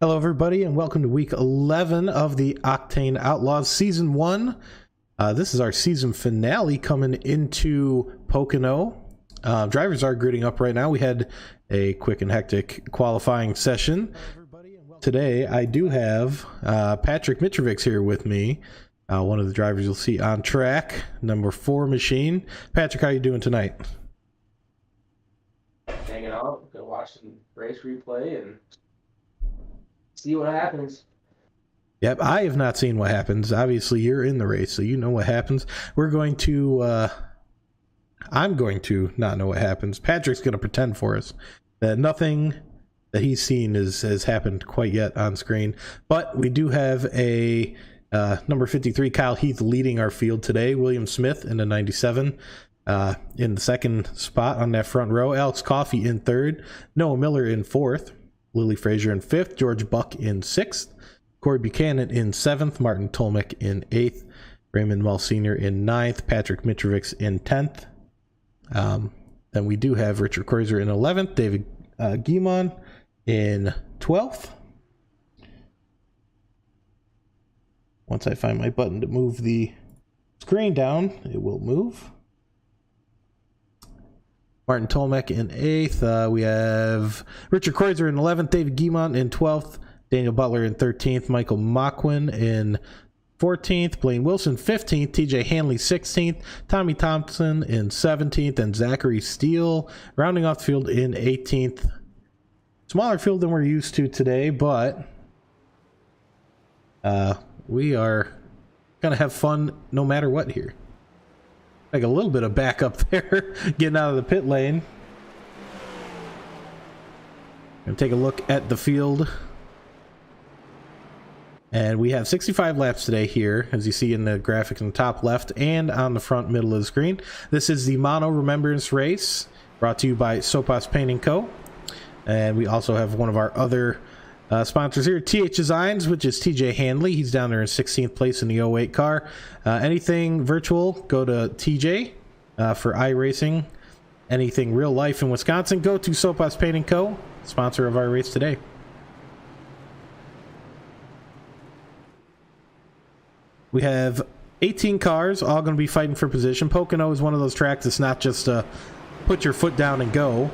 Hello everybody and welcome to week 11 of the Octane Outlaws Season 1. This is our season finale coming into Pocono. Drivers are gridding up right now. We had a quick and hectic qualifying session. Today I do have Patrick Mitrovic here with me. One of the drivers you'll see on track, number 4 machine. Patrick, how are you doing tonight? Hanging out, gonna watch some race replay and see what happens. Yep, I have not seen what happens. Obviously, you're in the race, so you know what happens. I'm going to not know what happens. Patrick's going to pretend for us that nothing that he's seen has happened quite yet on screen. But we do have a number 53, Kyle Heath, leading our field today. William Smith in the 97. In the second spot on that front row. Alex Coffey in third. Noah Miller in fourth. Lily Frazier in fifth, George Buck in sixth, Corey Buchanan in seventh, Martin Tolmick in eighth, Raymond Mull Sr. in ninth, Patrick Mitrovic in 10th. Then we do have Richard Kreuzer in 11th, David Guimon in 12th. Once I find my button to move the screen down, it will move. Martin Tolmick in 8th. We have Richard Kreuzer in 11th, David Guimont in 12th, Daniel Butler in 13th, Michael Moquin in 14th, Blaine Wilson 15th, TJ Hanley 16th, Tommy Thompson in 17th, and Zachary Steele rounding off the field in 18th. Smaller field than we're used to today, but we are going to have fun no matter what here. Like a little bit of backup there, getting out of the pit lane. Gonna take a look at the field. And we have 65 laps today here, as you see in the graphic in the top left and on the front middle of the screen. This is the Mono Remembrance race, brought to you by Sopas Paint & Co. And we also have one of our other sponsors here, TH Designs, which is TJ Hanley. He's down there in 16th place in the 08 car. Anything virtual, go to TJ for iRacing. Anything real life in Wisconsin, go to Sopas Paint & Co., sponsor of our race today. We have 18 cars, all going to be fighting for position. Pocono is one of those tracks that's not just put your foot down and go.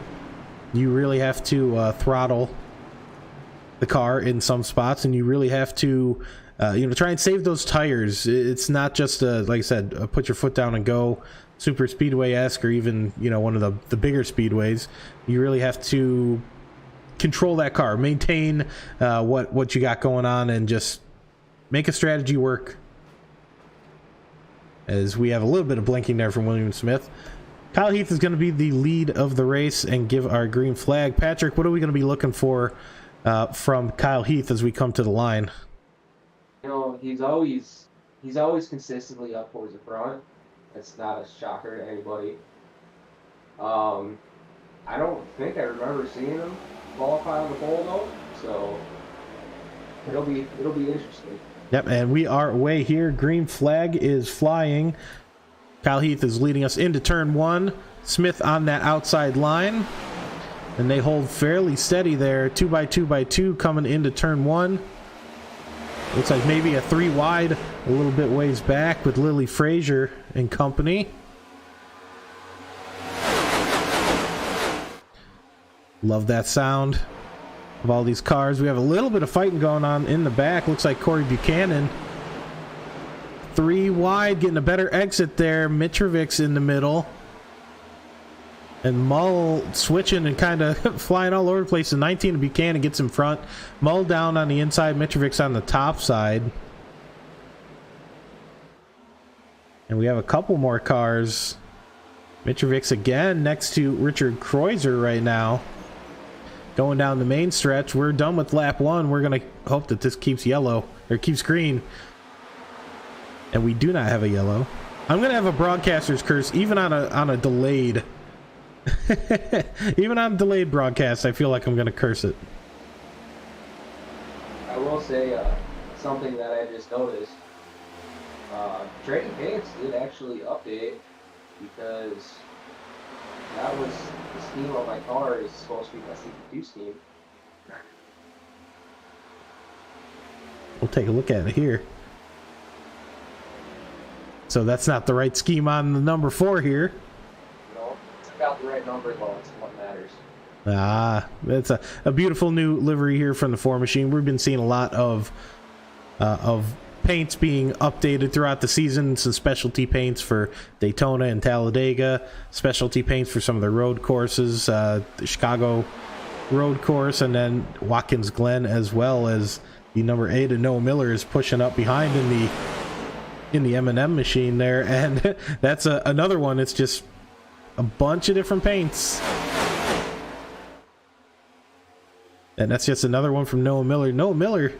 You really have to throttle the car in some spots, and you really have to try and save those tires. It's not just like I said, put your foot down and go, super speedway-esque, or even one of the bigger speedways. You really have to control that car, maintain what you got going on, and just make a strategy work. As we have a little bit of blinking there from William Smith. Kyle Heath is going to be the lead of the race and give our green flag. Patrick, what are we going to be looking for from Kyle Heath as we come to the line? He's always consistently up towards the front. It's not a shocker to anybody. I don't think I remember seeing him qualify on the pole though, so it'll be interesting. Yep, and we are away here. Green flag is flying. Kyle Heath is leading us into turn 1. Smith on that outside line. And they hold fairly steady there. 2x2x2 coming into turn 1. Looks like maybe a 3 wide a little bit ways back with Lily Frazier and company. Love that sound of all these cars. We have a little bit of fighting going on in the back. Looks like Corey Buchanan 3 wide, getting a better exit there. Mitrovic's in the middle. And Mull switching and kind of flying all over the place. And 19 to Buchanan gets in front. Mull down on the inside. Mitrovic's on the top side. And we have a couple more cars. Mitrovic's again next to Richard Kreuzer right now. Going down the main stretch. We're done with lap 1. We're going to hope that this keeps yellow. Or keeps green. And we do not have a yellow. I'm going to have a broadcaster's curse even on a delayed... Even on delayed broadcast, I feel like I'm going to curse it. I will say something that I just noticed. Trading Paints did actually update because that was the scheme of my car is supposed to be my CP2 scheme. take a look at it here. So that's not the right scheme on the number 4 here. No, it's got the right number though. It's what matters. It's a beautiful new livery here from the 4 machine. We've been seeing a lot of paints being updated throughout the season. Some specialty paints for Daytona and Talladega, specialty paints for some of the road courses, the Chicago road course, and then Watkins Glen, as well as the number 8 and Noah Miller is pushing up behind in the M&M machine there. And that's another one. It's just a bunch of different paints. And that's just another one from Noah Miller. Noah Miller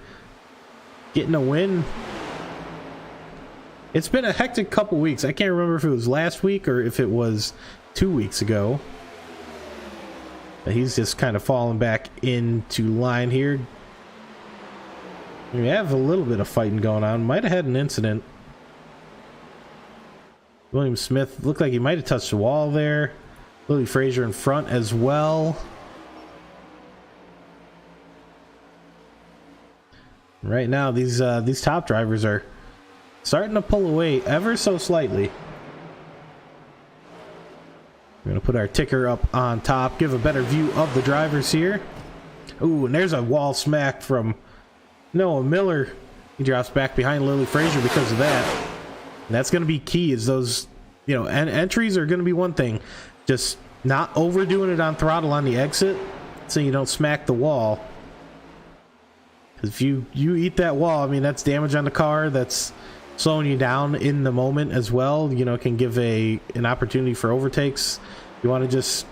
getting a win. It's been a hectic couple weeks. I can't remember if it was last week or if it was 2 weeks ago. But he's just kind of falling back into line here. We have a little bit of fighting going on. Might have had an incident. William Smith looked like he might have touched the wall there. Lily Frazier in front as well. Right now, these top drivers are starting to pull away ever so slightly. We're going to put our ticker up on top, give a better view of the drivers here. Ooh, and there's a wall smack from Noah Miller. He drops back behind Lily Frazier because of that. And that's going to be key, is those, and entries are going to be one thing. Just not overdoing it on throttle on the exit so you don't smack the wall. Because if you eat that wall, I mean, that's damage on the car. That's slowing you down in the moment as well. Can give an opportunity for overtakes. You want to just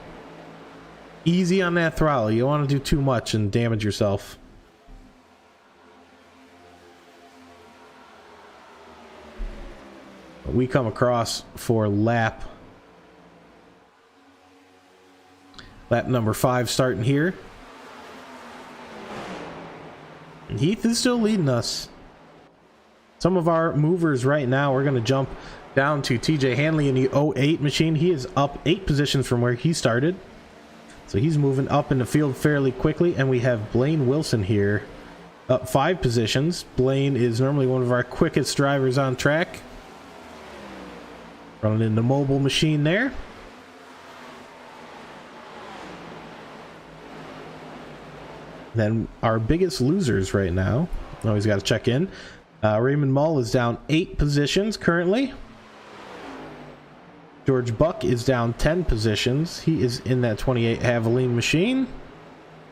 easy on that throttle. You don't want to do too much and damage yourself. We come across for lap number 5 starting here. And Heath is still leading us. Some of our movers right now, we're going to jump down to TJ Hanley in the 08 machine. He is up 8 positions from where he started. So he's moving up in the field fairly quickly. And we have Blaine Wilson here up 5 positions. Blaine is normally one of our quickest drivers on track. Running in the mobile machine there. Then our biggest losers right now. Always got to check in. Raymond Mull is down 8 positions currently. George Buck is down 10 positions. He is in that 28 Havoline machine.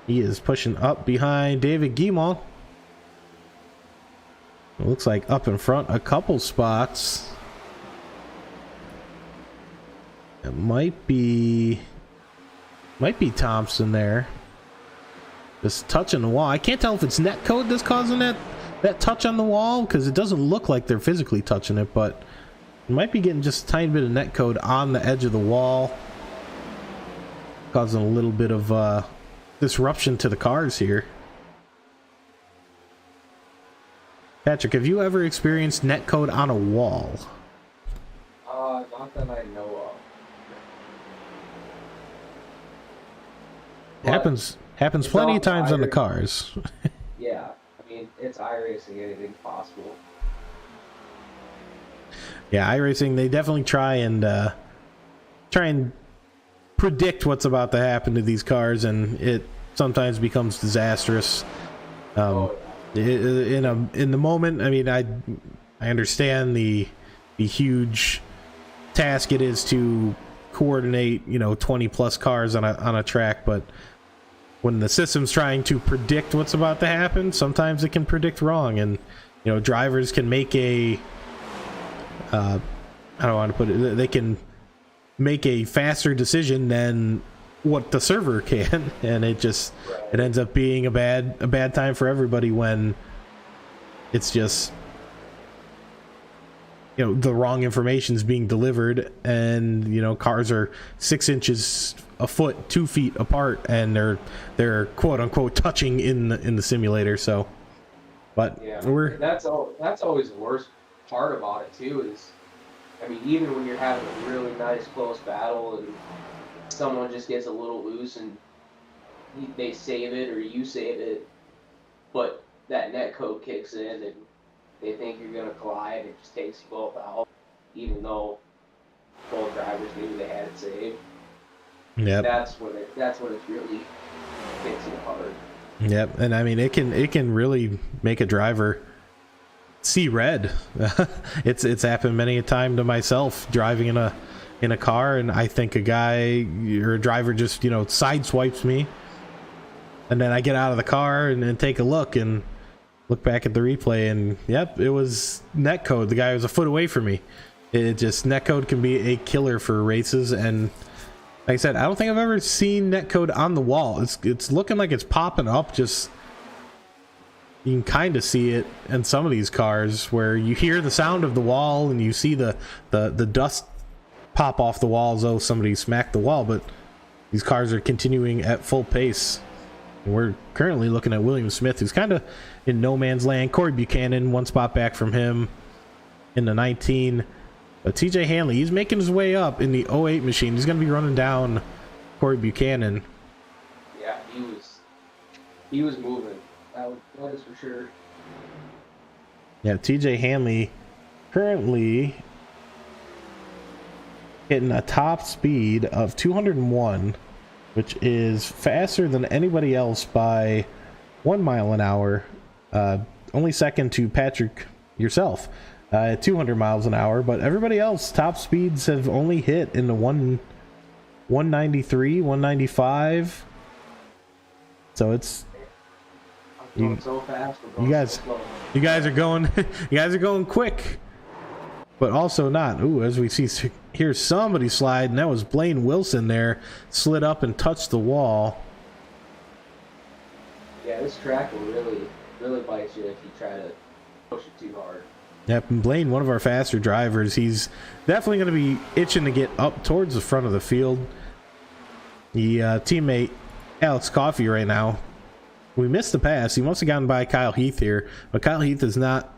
He is pushing up behind David Guimont. It looks like up in front a couple spots. It might be Thompson there. Just touching the wall. I can't tell if it's netcode that's causing that touch on the wall, because it doesn't look like they're physically touching it, but it might be getting just a tiny bit of netcode on the edge of the wall, causing a little bit of disruption to the cars here. Patrick, have you ever experienced netcode on a wall? Not that I know of. Happens plenty of times on the cars. Yeah, I mean, it's iRacing, anything's possible. Yeah, iRacing, they definitely try and predict what's about to happen to these cars, and it sometimes becomes disastrous. In the moment, I mean, I understand the huge task it is to coordinate 20 plus cars on a track, but when the system's trying to predict what's about to happen, sometimes it can predict wrong, and drivers can make I don't want to put it, they can make a faster decision than what the server can, and it ends up being a bad time for everybody when it's just the wrong information is being delivered, and cars are 6 inches, a foot, 2 feet apart, and they're quote unquote touching in the simulator. So, but yeah, that's always the worst part about it too. Is, I mean, even when you're having a really nice close battle and someone just gets a little loose and they save it or you save it, but that net code kicks in and they think you're gonna collide and it just takes you both out, even though both drivers knew they had it saved. Yep. That's when it's really hits you hard. Yep, and I mean it can really make a driver see red. It's happened many a time to myself driving in a car, and I think a guy or a driver just sideswipes me, and then I get out of the car and take a look back at the replay, and yep, it was netcode. The guy was a foot away from me. It just, netcode can be a killer for races, and like I said, I don't think I've ever seen netcode on the wall. It's looking like it's popping up. Just, you can kind of see it in some of these cars where you hear the sound of the wall and you see the dust pop off the wall as though somebody smacked the wall, but these cars are continuing at full pace. And we're currently looking at William Smith, who's kind of in no man's land. Corey Buchanan, one spot back from him in the 19. But TJ Hanley, he's making his way up in the 08 machine. He's going to be running down Corey Buchanan. Yeah, he was moving. That is for sure. Yeah, TJ Hanley currently hitting a top speed of 201, which is faster than anybody else by 1 mile an hour. Only second to Patrick, yourself, at 200 miles an hour. But everybody else, top speeds have only hit in the 193, 195. So it's I'm going so fast. You guys are going you guys are going quick, but also not. Ooh, as we see here, somebody slide, and that was Blaine Wilson there, slid up and touched the wall. Yeah, this track will really bite you if you try to push it too hard. Yep, and Blaine, one of our faster drivers, he's definitely going to be itching to get up towards the front of the field. The teammate Alex Coffey right now, we missed the pass. He must have gotten by Kyle Heath here, but Kyle Heath is not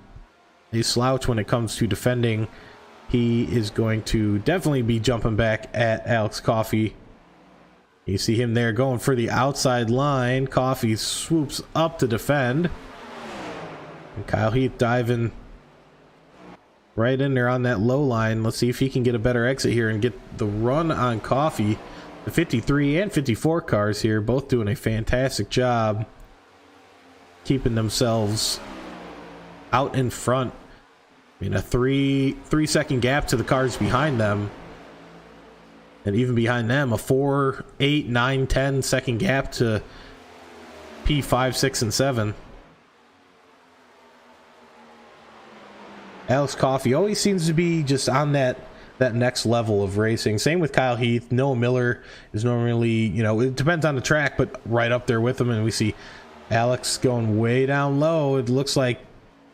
a slouch when it comes to defending. He is going to definitely be jumping back at Alex Coffey. You see him there going for the outside line. Coffey swoops up to defend. And Kyle Heath diving right in there on that low line. Let's see if he can get a better exit here and get the run on Coffey. The 53 and 54 cars here, both doing a fantastic job keeping themselves out in front. I mean, a three second gap to the cars behind them, and even behind them a 4, 8, 9, 10 second gap to P5, 6, and 7. Alex Coffey always seems to be just on that next level of racing. Same with Kyle Heath. Noah Miller is normally, it depends on the track, but right up there with him. And we see Alex going way down low. It looks like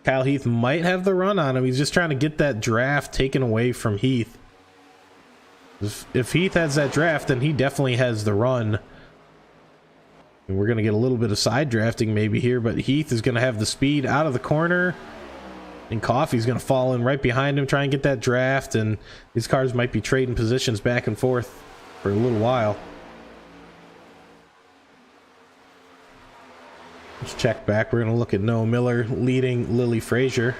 Kyle Heath might have the run on him. He's just trying to get that draft taken away from Heath. If Heath has that draft, then he definitely has the run. And we're going to get a little bit of side drafting maybe here, but Heath is going to have the speed out of the corner. And Coffey's going to fall in right behind him, try and get that draft. And these cars might be trading positions back and forth for a little while. Let's check back. We're going to look at Noah Miller leading Lily Frazier.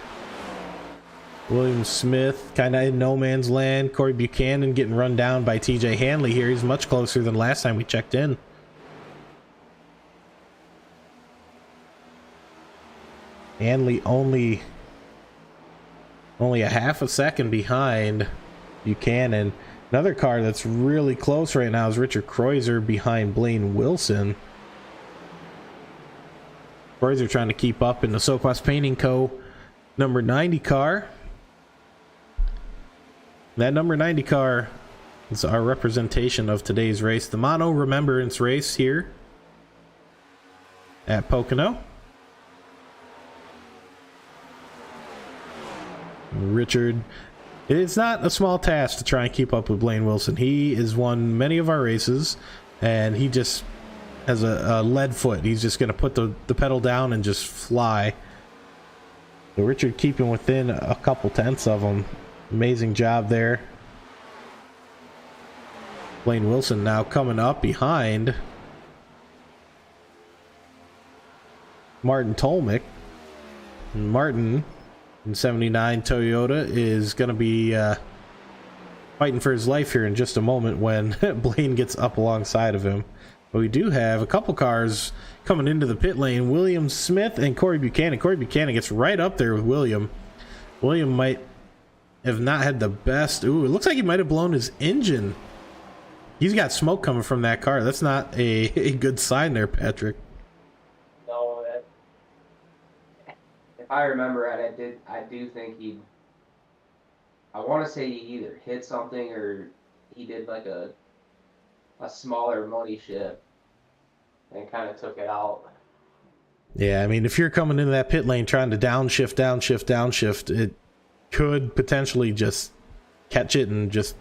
William Smith kind of in no man's land. Corey Buchanan getting run down by TJ Hanley here. He's much closer than last time we checked in. Hanley only a half a second behind Buchanan. Another car that's really close right now is Richard Kreuzer behind Blaine Wilson. Kreuzer trying to keep up in the SoQuest Painting Co. number 90 car. That number 90 car is our representation of today's race, the Mono Remembrance race here at Pocono. Richard, it's not a small task to try and keep up with Blaine Wilson. He has won many of our races, and he just has a lead foot. He's just going to put the pedal down and just fly. So Richard keeping within a couple tenths of him. Amazing job there. Blaine Wilson now coming up behind Martin Tolmick. Martin in 79 Toyota is going to be fighting for his life here in just a moment when Blaine gets up alongside of him. But we do have a couple cars coming into the pit lane. William Smith and Corey Buchanan. Corey Buchanan gets right up there with William. William might have not had the best. Ooh, it looks like he might have blown his engine. He's got smoke coming from that car. That's not a good sign there, Patrick. No, if I remember right, I do think I want to say he either hit something or he did like a smaller money shift and kind of took it out. Yeah, I mean, if you're coming into that pit lane trying to downshift, it could potentially just catch it and just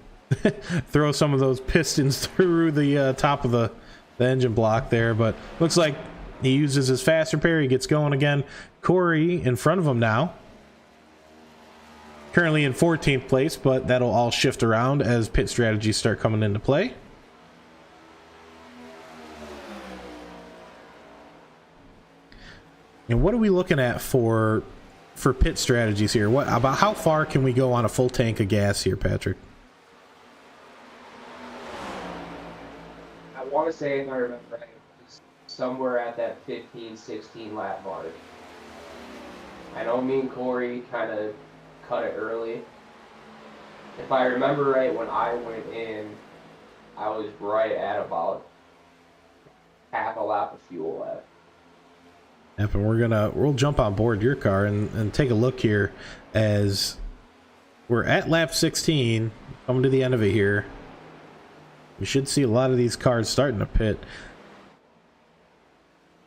throw some of those pistons through the top of the engine block there. But looks like he uses his fast repair. He gets going again. Corey in front of him now. Currently in 14th place, but that'll all shift around as pit strategies start coming into play. And what are we looking at for pit strategies here? What about how far can we go on a full tank of gas here, Patrick? I want to say, if I remember right, it's somewhere at that 15, 16 lap mark. I know me and Corey kind of cut it early. If I remember right, when I went in, I was right at about half a lap of fuel left. Yep, and we'll jump on board your car and take a look here as we're at lap 16, coming to the end of it here. We should see a lot of these cars starting to pit.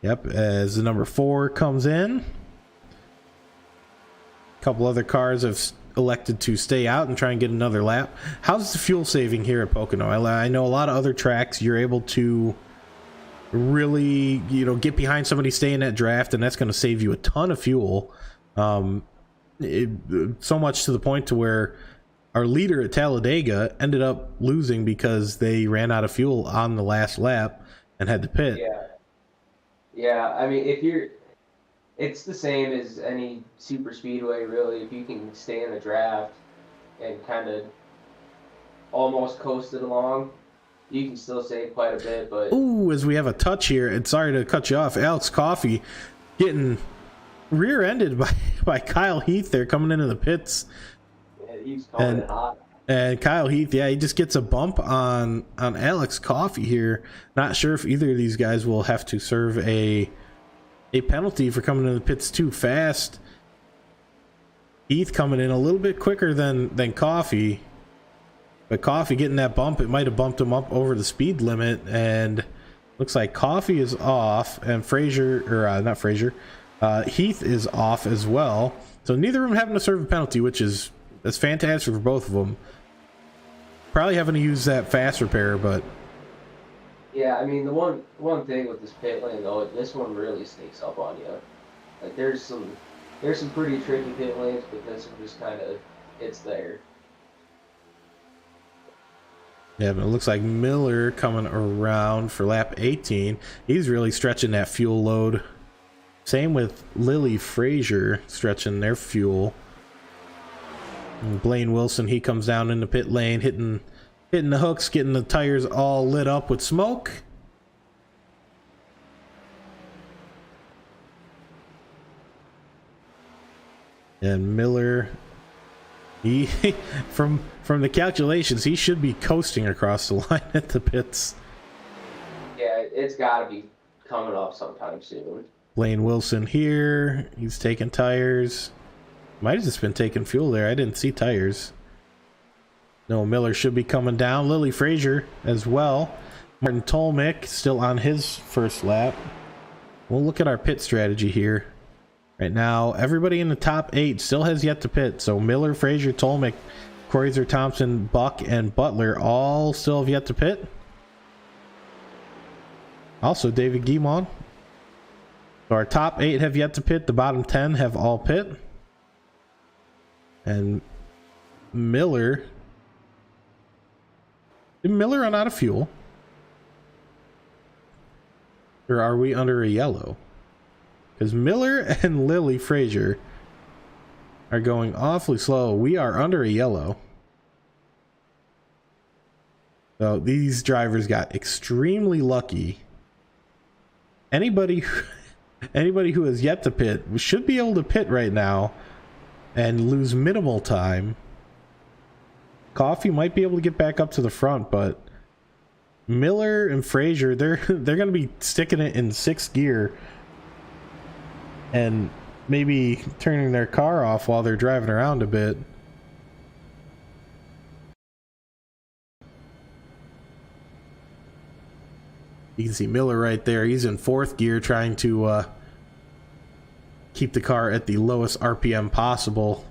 Yep, as the number 4 comes in. A couple other cars have elected to stay out and try and get another lap. How's the fuel saving here at Pocono? I know a lot of other tracks you're able to really, get behind somebody, stay in that draft, and that's going to save you a ton of fuel. So much to the point to where our leader at Talladega ended up losing because they ran out of fuel on the last lap and had to pit. Yeah. I mean, it's the same as any super speedway, really. If you can stay in the draft and kind of almost coast it along, you can still save quite a bit. But ooh, as we have a touch here, and sorry to cut you off, Alex Coffey getting rear-ended by Kyle Heath there coming into the pits. Yeah, he's calling it hot. And Kyle Heath, yeah, he just gets a bump on Alex Coffey here. Not sure if either of these guys will have to serve a penalty for coming into the pits too fast. Heath coming in a little bit quicker than Coffey. But Coffey getting that bump, it might have bumped him up over the speed limit, and looks like Coffey is off, and Heath is off as well. So neither of them having to serve a penalty, which is fantastic for both of them. Probably having to use that fast repair, but yeah, I mean, the one thing with this pit lane though, this one really sneaks up on you. Like there's some pretty tricky pit lanes, but this one just kind of it's there. Yeah, but it looks like Miller coming around for lap 18. He's really stretching that fuel load. Same with Lily Frazier stretching their fuel. And Blaine Wilson, he comes down in the pit lane, hitting the hooks, getting the tires all lit up with smoke. And Miller, he from the calculations, he should be coasting across the line at the pits. Yeah, it's got to be coming up sometime soon. Blaine Wilson here, he's taking tires. Might have just been taking fuel there. I didn't see tires. No, Miller should be coming down. Lily Frazier as well. Martin Tolmick still on his first lap. We'll look at our pit strategy here. Right now, everybody in the top 8 still has yet to pit. So Miller, Frazier, Tolmick, Kreuzer, Thompson, Buck, and Butler all still have yet to pit. Also, David Guimond. So our top 8 have yet to pit. The bottom 10 have all pit. And Miller... Did Miller run out of fuel? Or are we under a yellow? Because Miller and Lily Frazier are going awfully slow. We are under a yellow. So these drivers got extremely lucky. Anybody who has yet to pit should be able to pit right now and lose minimal time. Coffee might be able to get back up to the front, but Miller and Frazier, they're going to be sticking it in 6th gear and maybe turning their car off while they're driving around a bit. You can see Miller right there. He's in 4th gear trying to keep the car at the lowest RPM possible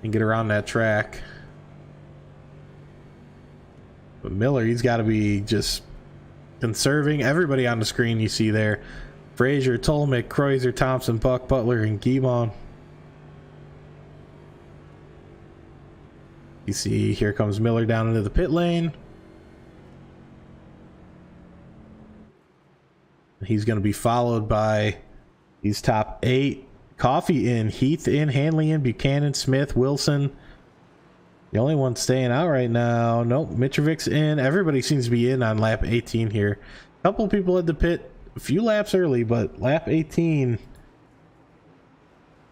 and get around that track. But Miller, he's got to be just conserving everybody on the screen you see there. Frazier, Tolmick, Kreuzer, Thompson, Buck, Butler, and Guimond. You see, here comes Miller down into the pit lane. He's going to be followed by these top 8. Coffee in, Heath in, Hanley in, Buchanan, Smith, Wilson. The only one staying out right now. Nope, Mitrovic's in. Everybody seems to be in on lap 18 here. A couple people had to pit a few laps early, but lap 18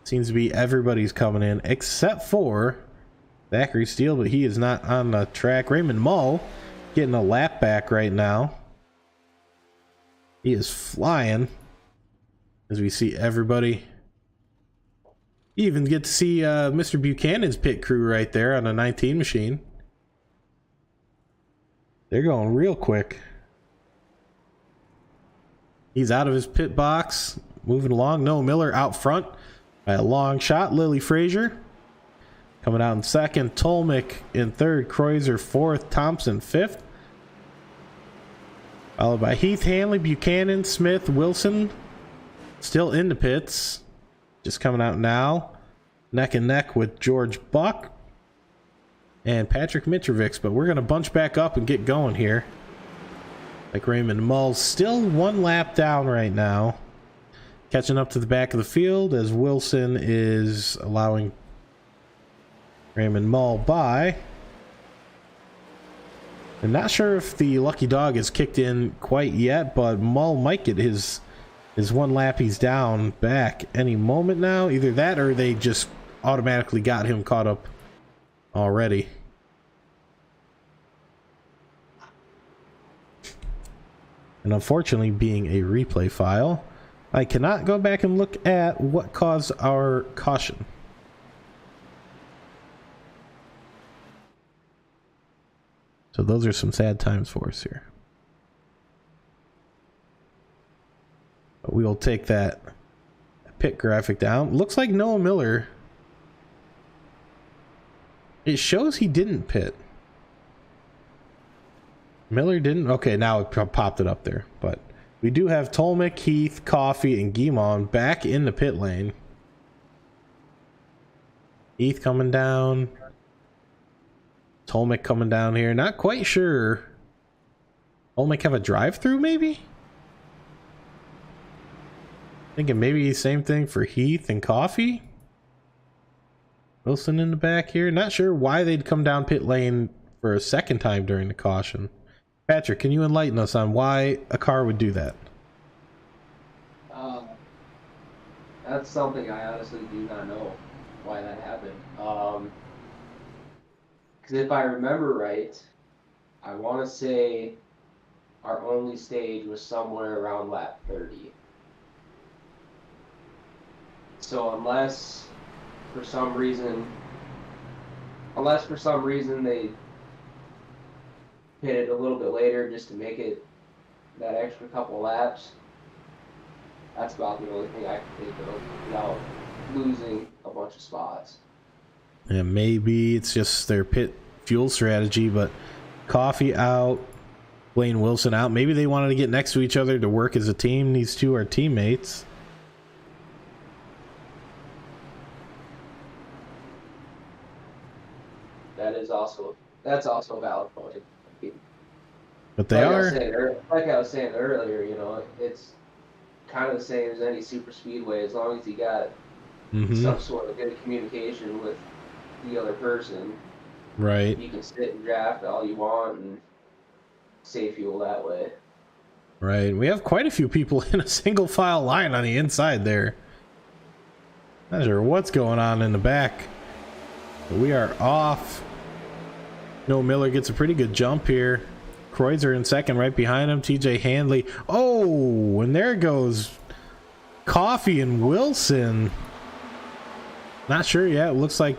seems to be everybody's coming in except for Zachary Steele, but he is not on the track. Raymond Mull getting a lap back right now. He is flying as we see everybody. You even get to see Mr. Buchanan's pit crew right there on a 19 machine. They're going real quick. He's out of his pit box, moving along. Noah Miller out front by a long shot. Lily Frazier coming out in 2nd. Tolmick in 3rd. Kreuzer 4th. Thompson 5th. Followed by Heath, Hanley, Buchanan, Smith, Wilson. Still in the pits. Just coming out now. Neck and neck with George Buck and Patrick Mitrovic. But we're going to bunch back up and get going here. Like Raymond Mull's still 1 lap down right now. Catching up to the back of the field as Wilson is allowing Raymond Mull by. I'm not sure if the lucky dog has kicked in quite yet, but Mull might get his 1 lap he's down back any moment now. Either that or they just automatically got him caught up already. And unfortunately, being a replay file, I cannot go back and look at what caused our caution. So those are some sad times for us here. But we will take that pit graphic down. Looks like Noah Miller. It shows he didn't pit. Miller didn't? Okay, now it popped it up there. But we do have Tolmick, Heath, Coffee, and Guimond back in the pit lane. Heath coming down. Tolmick coming down here. Not quite sure. Tolmick have a drive-through, maybe? Thinking maybe same thing for Heath and Coffee. Wilson in the back here. Not sure why they'd come down pit lane for a second time during the caution. Patrick, can you enlighten us on why a car would do that? That's something I honestly do not know why that happened. Because if I remember right, I want to say our only stage was somewhere around lap 30. So unless for some reason they hit it a little bit later just to make it that extra couple laps, that's about the only thing I can think of without losing a bunch of spots. And maybe it's just their pit fuel strategy, but Coffee out, Blaine Wilson out. Maybe they wanted to get next to each other to work as a team. These two are teammates. That's also a valid point. But they are. Like I was saying earlier, you know, it's kind of the same as any super speedway as long as you got some sort of good communication with the other person. Right. You can sit and draft all you want and save fuel that way. Right. We have quite a few people in a single file line on the inside there. Not sure what's going on in the back. But we are off. Noah Miller gets a pretty good jump here. Kreuzer in second right behind him. TJ Handley. Oh, and there goes Coffee and Wilson. Not sure yet. It looks like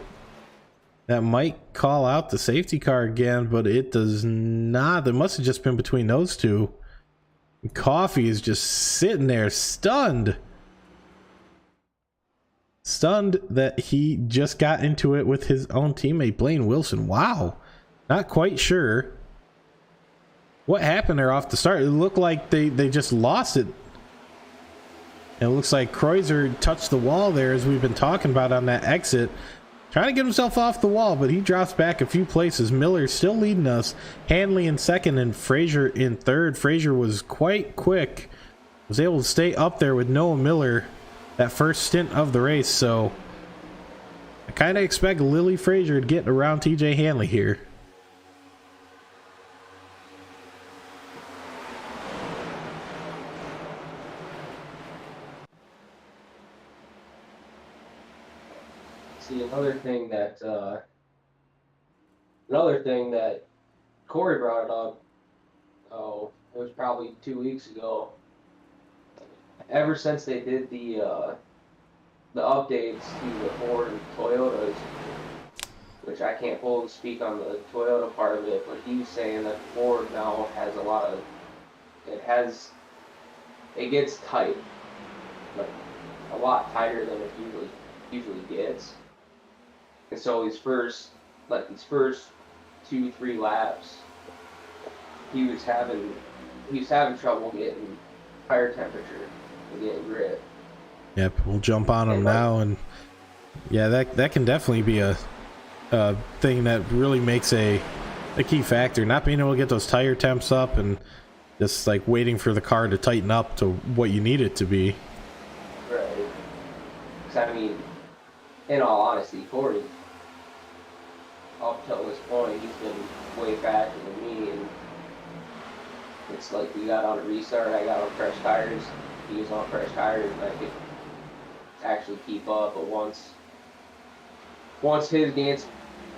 that might call out the safety car again, but it does not. It must have just been between those two. Coffee is just sitting there stunned. Stunned that he just got into it with his own teammate, Blaine Wilson. Wow. Not quite sure what happened there off the start. It looked like they just lost it. And it looks like Kreuzer touched the wall there, as we've been talking about on that exit. Trying to get himself off the wall, but he drops back a few places. Miller still leading us. Hanley in second and Frazier in third. Frazier was quite quick. Was able to stay up there with Noah Miller that first stint of the race. So I kind of expect Lily Frazier to get around TJ Hanley here. See, another thing that Corey brought up, it was probably 2 weeks ago. Ever since they did the updates to the Ford and Toyotas, which I can't fully speak on the Toyota part of it, but he was saying that Ford now has it gets tight, like a lot tighter than it usually gets. And so these first 2-3 laps, he was having trouble getting tire temperature and getting grip. Yep, we'll jump on him now, and yeah, that can definitely be a thing that really makes a key factor. Not being able to get those tire temps up and just like waiting for the car to tighten up to what you need it to be. Right. Because I mean, in all honesty, Corey, up till this point, he's been way faster than me, and it's like we got on a restart, I got on fresh tires, he was on fresh tires, and I could actually keep up, but once his gains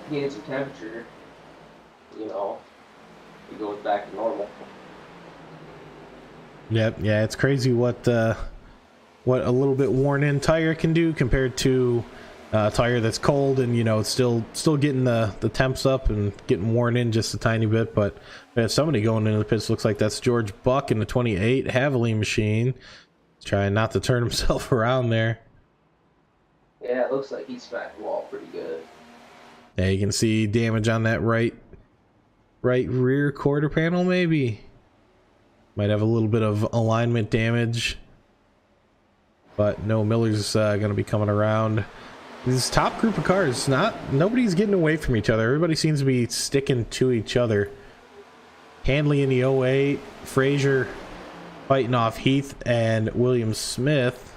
some temperature, it goes back to normal. Yep, yeah, it's crazy what a little bit worn in tire can do compared to a tire that's cold and it's still getting the temps up and getting worn in just a tiny bit. But we have somebody going into the pits. Looks like that's George Buck in the 28 Haviland machine. He's trying not to turn himself around there. Yeah, it looks like he smacked the wall pretty good. Yeah, you can see damage on that right rear quarter panel maybe. Might have a little bit of alignment damage. But no, Miller's going to be coming around. This top group of cars, nobody's getting away from each other. Everybody seems to be sticking to each other. Handley in the 08, Frazier fighting off Heath and William Smith.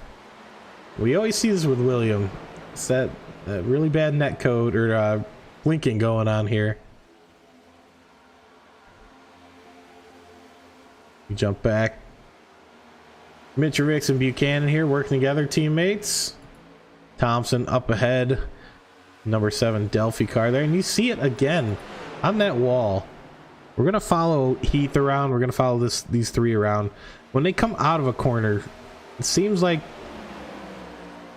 We always see this with William. It's that really bad net code or blinking going on here. We jump back. Mitrovic and Buchanan here working together, teammates. Thompson up ahead. Number 7 Delphi car there. And you see it again on that wall. We're going to follow Heath around. We're going to follow these three around. When they come out of a corner, it seems like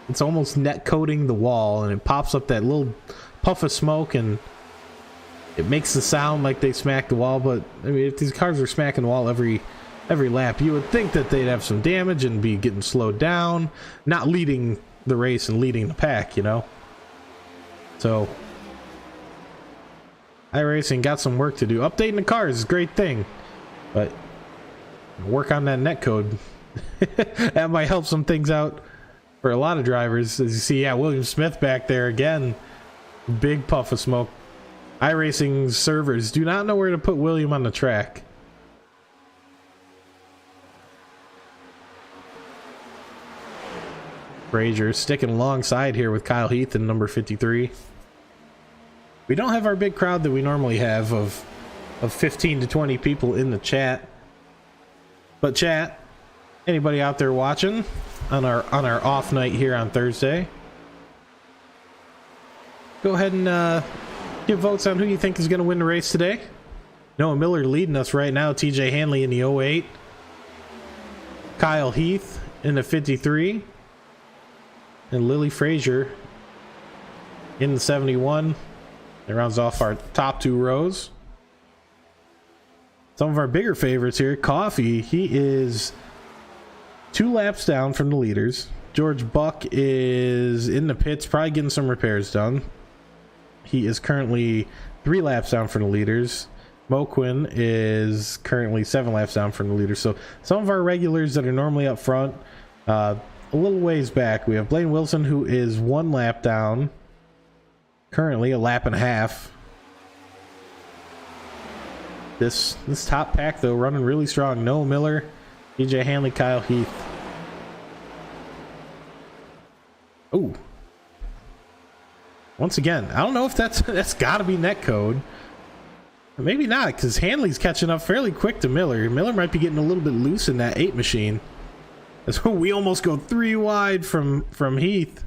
it's almost net coating the wall, and it pops up that little puff of smoke, and it makes the sound like they smacked the wall. But I mean, if these cars are smacking the wall every lap, you would think that they'd have some damage and be getting slowed down, not leading the race and leading the pack, So iRacing got some work to do. Updating the cars is a great thing, but work on that net code. That might help some things out for a lot of drivers. As you see, yeah, William Smith back there again. Big puff of smoke. iRacing servers do not know where to put William on the track. Frazier sticking alongside here with Kyle Heath in number 53. We don't have our big crowd that we normally have of 15 to 20 people in the chat. But chat, anybody out there watching on our off night here on Thursday, go ahead and give votes on who you think is going to win the race today. Noah Miller leading us right now. TJ Hanley in the 08. Kyle Heath in the 53. And Lily Frazier in the 71. That rounds off our top two rows. Some of our bigger favorites here. Coffee, he is 2 laps down from the leaders. George Buck is in the pits, probably getting some repairs done. He is currently 3 laps down from the leaders. Moquin is currently 7 laps down from the leaders. So some of our regulars that are normally up front, a little ways back. We have Blaine Wilson, who is 1 lap down. Currently a lap and a half. This top pack, though, running really strong. Noah Miller, TJ Hanley, Kyle Heath. Oh. Once again, I don't know if that's got to be netcode. Maybe not, because Hanley's catching up fairly quick to Miller. Miller might be getting a little bit loose in that 8 machine. That's when we almost go 3 wide from Heath.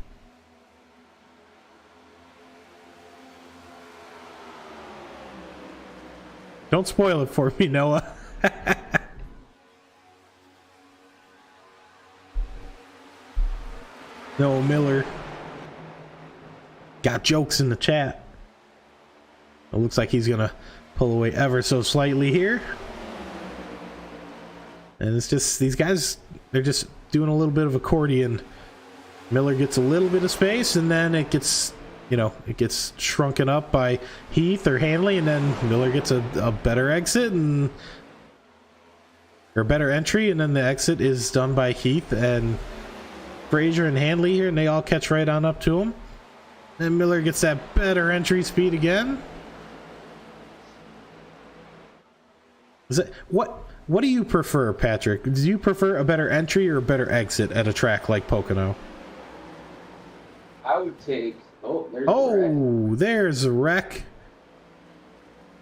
Don't spoil it for me, Noah. Noah Miller got jokes in the chat. It looks like he's gonna pull away ever so slightly here. And it's just, these guys, they're just doing a little bit of accordion. Miller gets a little bit of space, and then it gets, it gets shrunken up by Heath or Hanley, and then Miller gets a better exit or better entry, and then the exit is done by Heath and Frazier and Hanley here, and they all catch right on up to him. Then Miller gets that better entry speed again. Is it what do you prefer, Patrick? Do you prefer a better entry or a better exit at a track like Pocono? I would take. There's a wreck.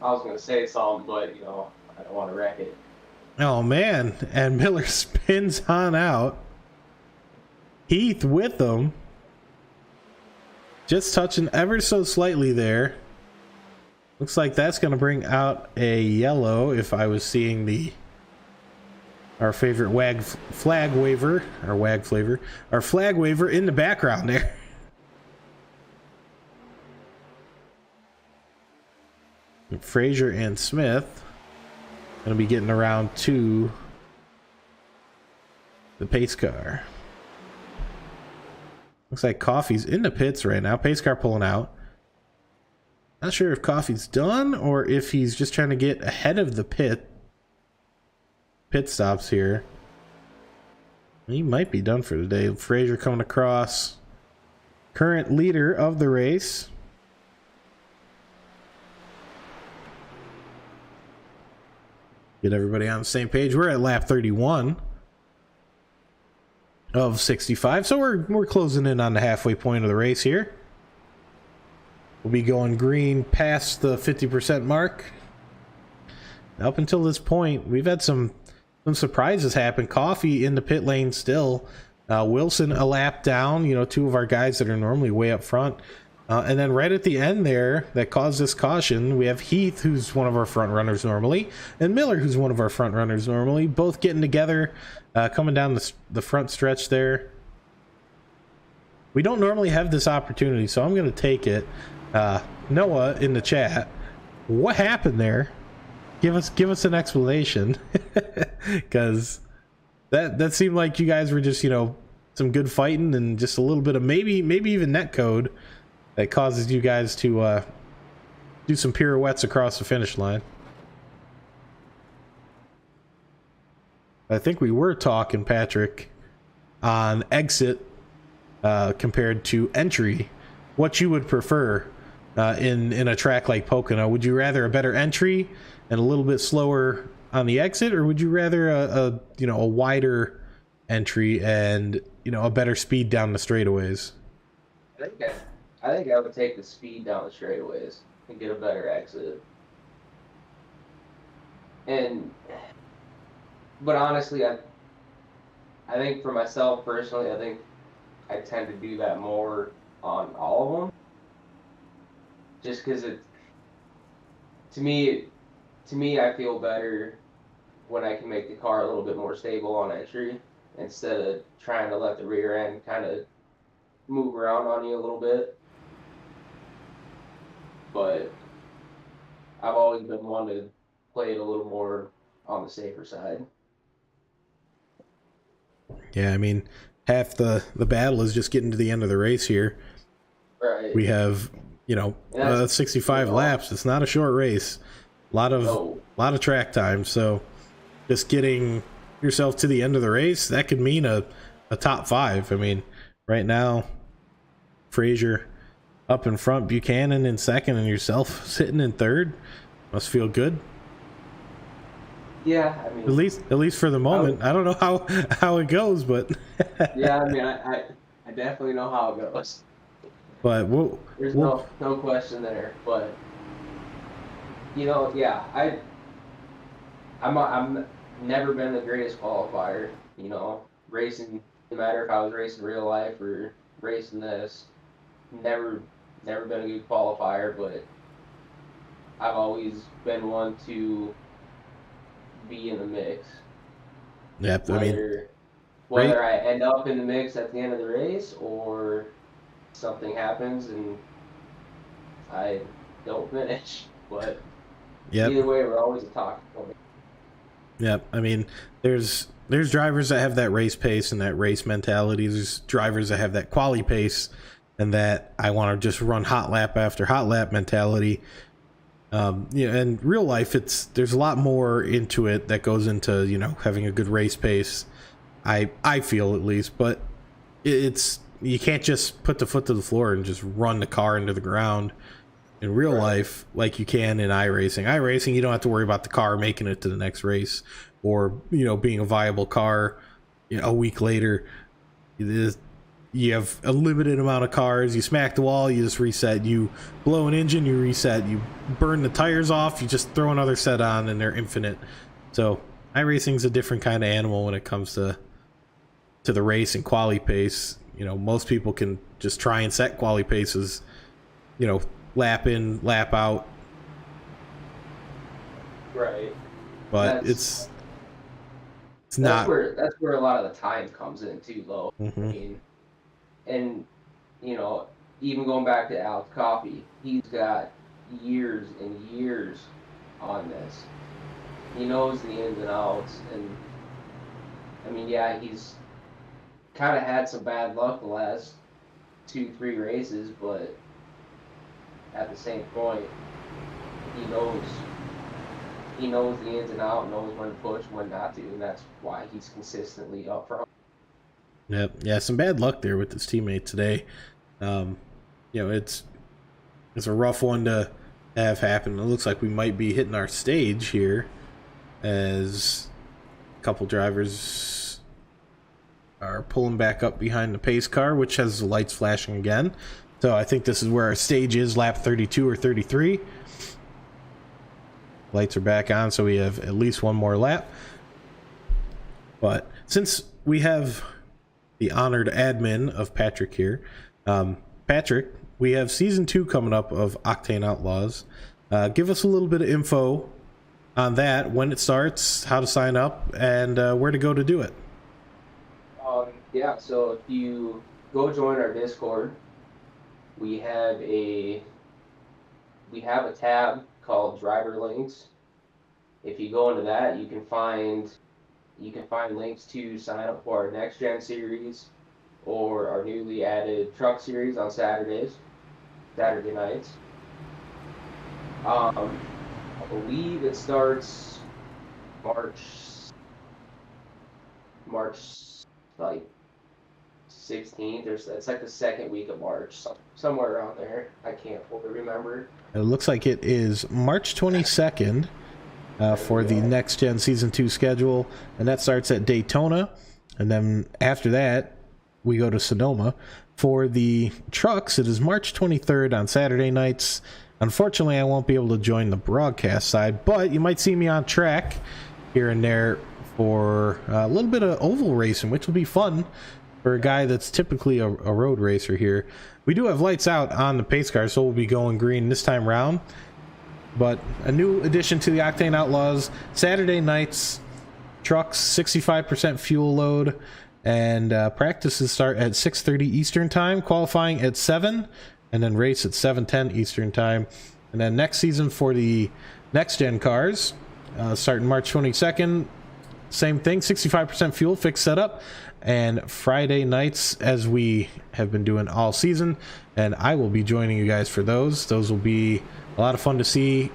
I was gonna say something, but I don't want to wreck it. Oh man! And Miller spins on out. Heath with them, just touching ever so slightly there. Looks like that's going to bring out a yellow. If I was seeing our favorite flag waiver in the background there. Frazier and Smith going to be getting around to the pace car. Looks like Coffee's in the pits right now. Pace car pulling out. Not sure if Coffee's done or if he's just trying to get ahead of the pit stops here. He might be done for today. Frazier coming across. Current leader of the race. Get everybody on the same page. We're at lap 31 of 65, so we're closing in on the halfway point of the race here. We'll be going green past the 50% mark. Up until this point, we've had some surprises happen. Coffee in the pit lane still. Wilson a lap down, 2 of our guys that are normally way up front. And then right at the end there, that caused this caution, we have Heath, who's one of our front runners normally, and Miller, who's one of our front runners normally, both getting together, coming down the front stretch there. We don't normally have this opportunity, so I'm going to take it. Noah in the chat, what happened there? Give us an explanation, because that seemed like you guys were just some good fighting and just a little bit of maybe even netcode that causes you guys to do some pirouettes across the finish line. I think we were talking, Patrick, on exit compared to entry. What you would prefer in a track like Pocono? Would you rather a better entry and a little bit slower on the exit, or would you rather a wider entry and a better speed down the straightaways. I think I would take the speed down the straightaways and get a better exit. But honestly, I think for myself personally, I think I tend to do that more on all of them, just because to me, I feel better when I can make the car a little bit more stable on entry instead of trying to let the rear end kind of move around on you a little bit. But I've always been one to play it a little more on the safer side. Yeah, I mean, half the battle is just getting to the end of the race here. Right. We have 65 laps. It's not a short race. A lot of track time. So just getting yourself to the end of the race, that could mean a top 5. I mean, right now, Frazier up in front, Buchanan in second, and yourself sitting in third. Must feel good. Yeah, I mean, at least for the moment. I don't know how it goes, but yeah, I mean, I definitely know how it goes. But there's no question there. But yeah, I'm never been the greatest qualifier. Racing, no matter if I was racing real life or racing this, never been a good qualifier. But I've always been one to be in the mix. Yep, Whether I end up in the mix at the end of the race or something happens and I don't finish, but either way, we're always a talking point. Yep, I mean, there's drivers that have that race pace and that race mentality. There's drivers that have that quali pace and that I want to just run hot lap after hot lap mentality. In real life, there's a lot more into it that goes into having a good race pace. I feel, at least, but you can't just put the foot to the floor and just run the car into the ground in real life like you can in iRacing. iRacing, you don't have to worry about the car making it to the next race or being a viable car a week later. You have a limited amount of cars. You smack the wall, you just reset. You blow an engine, you reset. You burn the tires off, you just throw another set on, and they're infinite. So iRacing's a different kind of animal when it comes to the race and quali pace. Most people can just try and set quali paces, lap in, lap out. Right. But it's not. That's where a lot of the time comes in too, though. Mm-hmm. I mean, and even going back to Alex Coffey, he's got years and years on this. He knows the ins and outs, and I mean, yeah, he's kind of had some bad luck the last 2-3 races, but at the same point, he knows the ins and outs, knows when to push, when not to, and that's why he's consistently up front. Yep. Yeah, some bad luck there with his teammate today. It's a rough one to have happen. It looks like we might be hitting our stage here as a couple drivers are pulling back up behind the pace car, which has the lights flashing again. So I think this is where our stage is, lap 32 or 33. Lights are back on, so we have at least one more lap. But since we have the honored admin of Patrick here, Patrick, we have season 2 coming up of Octane Outlaws. Give us a little bit of info on that, when it starts, how to sign up, and where to go to do it. Yeah, so if you go join our Discord, we have a tab called Driver Links. If you go into that, you can find links to sign up for our Next Gen series or our newly added truck series on Saturday nights. I believe it starts March like 16th, or it's like the second week of March, somewhere around there. I can't fully remember. It looks like it is March 22nd for the Next Gen Season 2 schedule, and that starts at Daytona, and then after that, we go to Sonoma. For the trucks, it is March 23rd on Saturday nights. Unfortunately, I won't be able to join the broadcast side, but you might see me on track here and there for a little bit of oval racing, which will be fun for a guy that's typically a road racer here. We do have lights out on the pace car, so we'll be going green this time round. But a new addition to the Octane Outlaws, Saturday nights, trucks, 65% fuel load, and practices start at 6:30 Eastern time, qualifying at 7, and then race at 7:10 Eastern time. And then next season for the next gen cars, starting March 22nd, same thing, 65% fuel, fixed setup, and Friday nights, as we have been doing all season, and I will be joining you guys for those. Those will be a lot of fun to see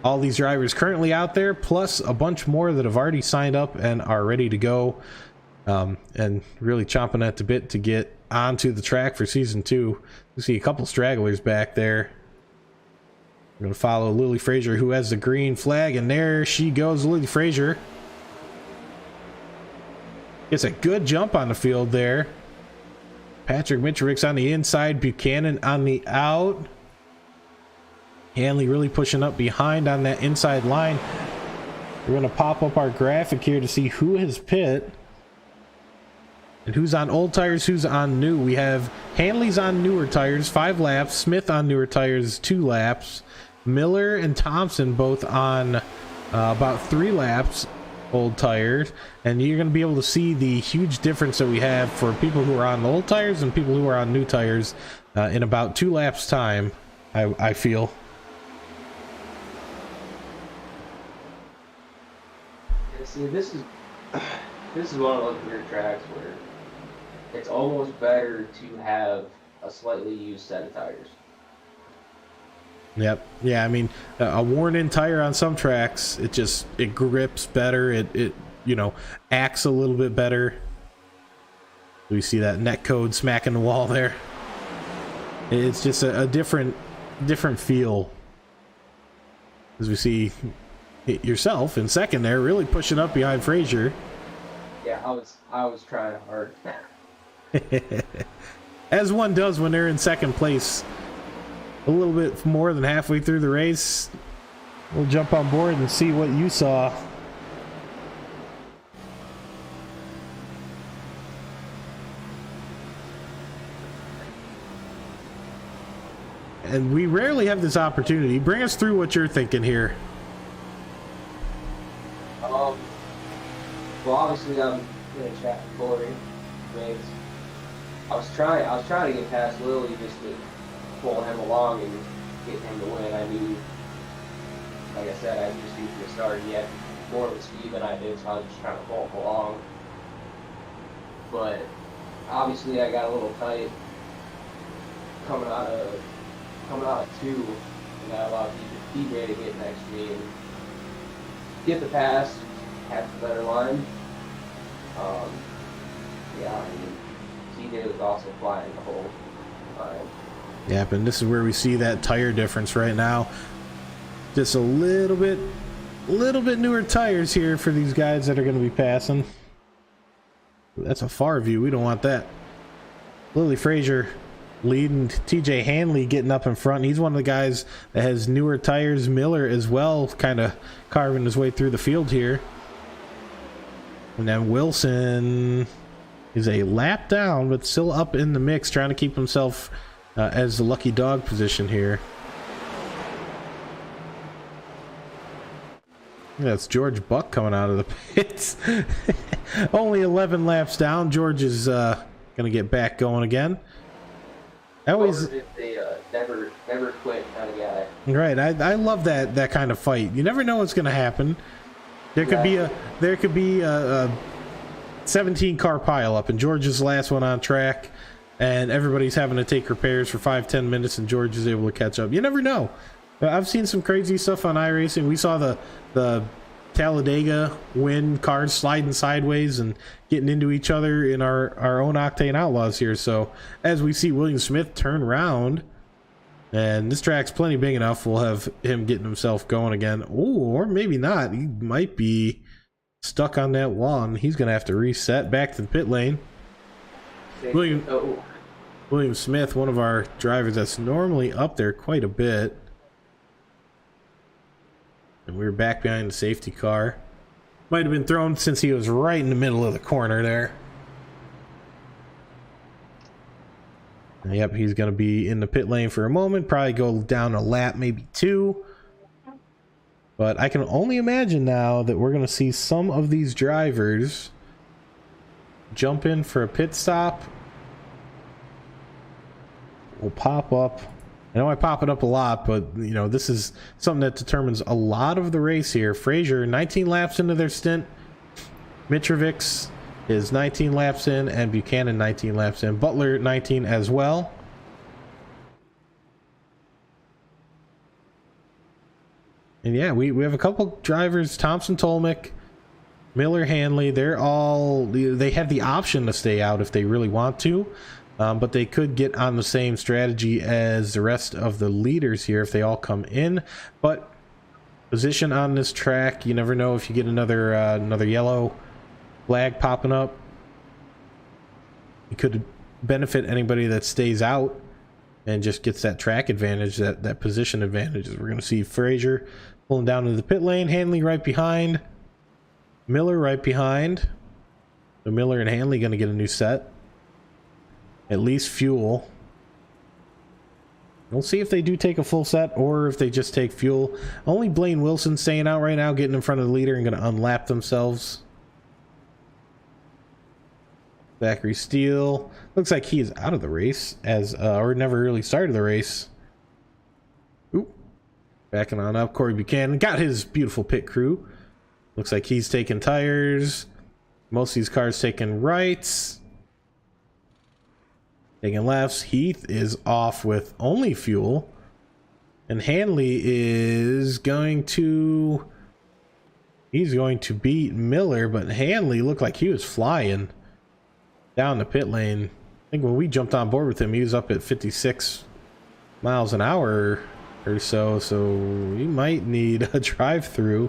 all these drivers currently out there, plus a bunch more that have already signed up and are ready to go, and really chomping at the bit to get onto the track for season 2. You see a couple stragglers back there. We're going to follow Lily Frazier, who has the green flag, and there she goes, Lily Frazier. Gets a good jump on the field there. Patrick Mitrovic on the inside, Buchanan on the out. Hanley really pushing up behind on that inside line. We're going to pop up our graphic here to see who has pit and who's on old tires, who's on new. We have Hanley's on newer tires, 5 laps. Smith on newer tires, 2 laps. Miller and Thompson both on about 3 laps old tires, and you're going to be able to see the huge difference that we have for people who are on old tires and people who are on new tires in about 2 laps time, I feel. Yeah, see, this is one of those weird tracks where it's almost better to have a slightly used set of tires. Yep. Yeah, I mean, a worn-in tire on some tracks, it grips better. It you know, acts a little bit better. We see that net code smacking the wall there. It's just a different feel. As we see yourself in second there, really pushing up behind Frazier. Yeah, I was trying hard. As one does when they're in second place. A little bit more than halfway through the race, we'll jump on board and see what you saw. And we rarely have this opportunity. Bring us through what you're thinking here. Well, obviously I'm gonna chat with Corey. I was trying to get past Lily just to pull him along and get him to win. I knew, like I said, I just knew from the start he had more of a speed than I did, so I was just trying to pull him along. But obviously I got a little tight coming out of 2, and I allowed DJ to get next to me and get the pass, have the better line. Yeah, I mean, TJ was also flying the whole time. Yep, and this is where we see that tire difference right now. Just a little bit newer tires here for these guys that are going to be passing. That's a far view. We don't want that. Lily Frazier leading, TJ Hanley getting up in front. He's one of the guys that has newer tires. Miller as well, kind of carving his way through the field here. And then Wilson is a lap down, but still up in the mix, trying to keep himself as the lucky dog position here. That's George Buck coming out of the pits. Only 11 laps down. George is going to get back going again. Always they never quit kind of guy. Right. I love that kind of fight. You never know what's going to happen. There could be a 17 car pile up, and George is the last one on track, and everybody's having to take repairs for 5-10 minutes, and George is able to catch up. You never know. I've seen some crazy stuff on iRacing. We saw the Talladega win, cars sliding sideways and getting into each other in our own Octane Outlaws here. So as we see William Smith turn around, and this track's plenty big enough, we'll have him getting himself going again. Ooh, or maybe not. He might be stuck on that wall, and he's going to have to reset back to the pit lane. William Smith, one of our drivers that's normally up there quite a bit. And we were back behind the safety car. Might have been thrown since he was right in the middle of the corner there. Yep, he's going to be in the pit lane for a moment. Probably go down a lap, maybe two. But I can only imagine now that we're going to see some of these drivers jump in for a pit stop. Will pop up. I know I pop it up a lot, but you know, this is something that determines a lot of the race here. Frazier 19 laps into their stint. Mitrovic is 19 laps in, and Buchanan 19 laps in. Butler 19 as well. And yeah, we have a couple drivers, Thompson, Tolmick, Miller, Hanley. They have the option to stay out if they really want to. But they could get on the same strategy as the rest of the leaders here if they all come in. But position on this track, you never know if you get another yellow flag popping up. It could benefit anybody that stays out and just gets that track advantage, that position advantage. We're going to see Frazier pulling down into the pit lane, Hanley right behind, Miller right behind. So Miller and Hanley going to get a new set. At least fuel. We'll see if they do take a full set or if they just take fuel. Only Blaine Wilson staying out right now, getting in front of the leader and going to unlap themselves. Zachary Steele looks like he is out of the race or never really started the race. Oop. Backing on up. Corey Buchanan got his beautiful pit crew. Looks like he's taking tires. Most of these cars taking rights. Taking lefts. Heath is off with only fuel. And Hanley is going to... He's going to beat Miller, but Hanley looked like he was flying down the pit lane. I think when we jumped on board with him, he was up at 56 miles an hour or so. So he might need a drive-through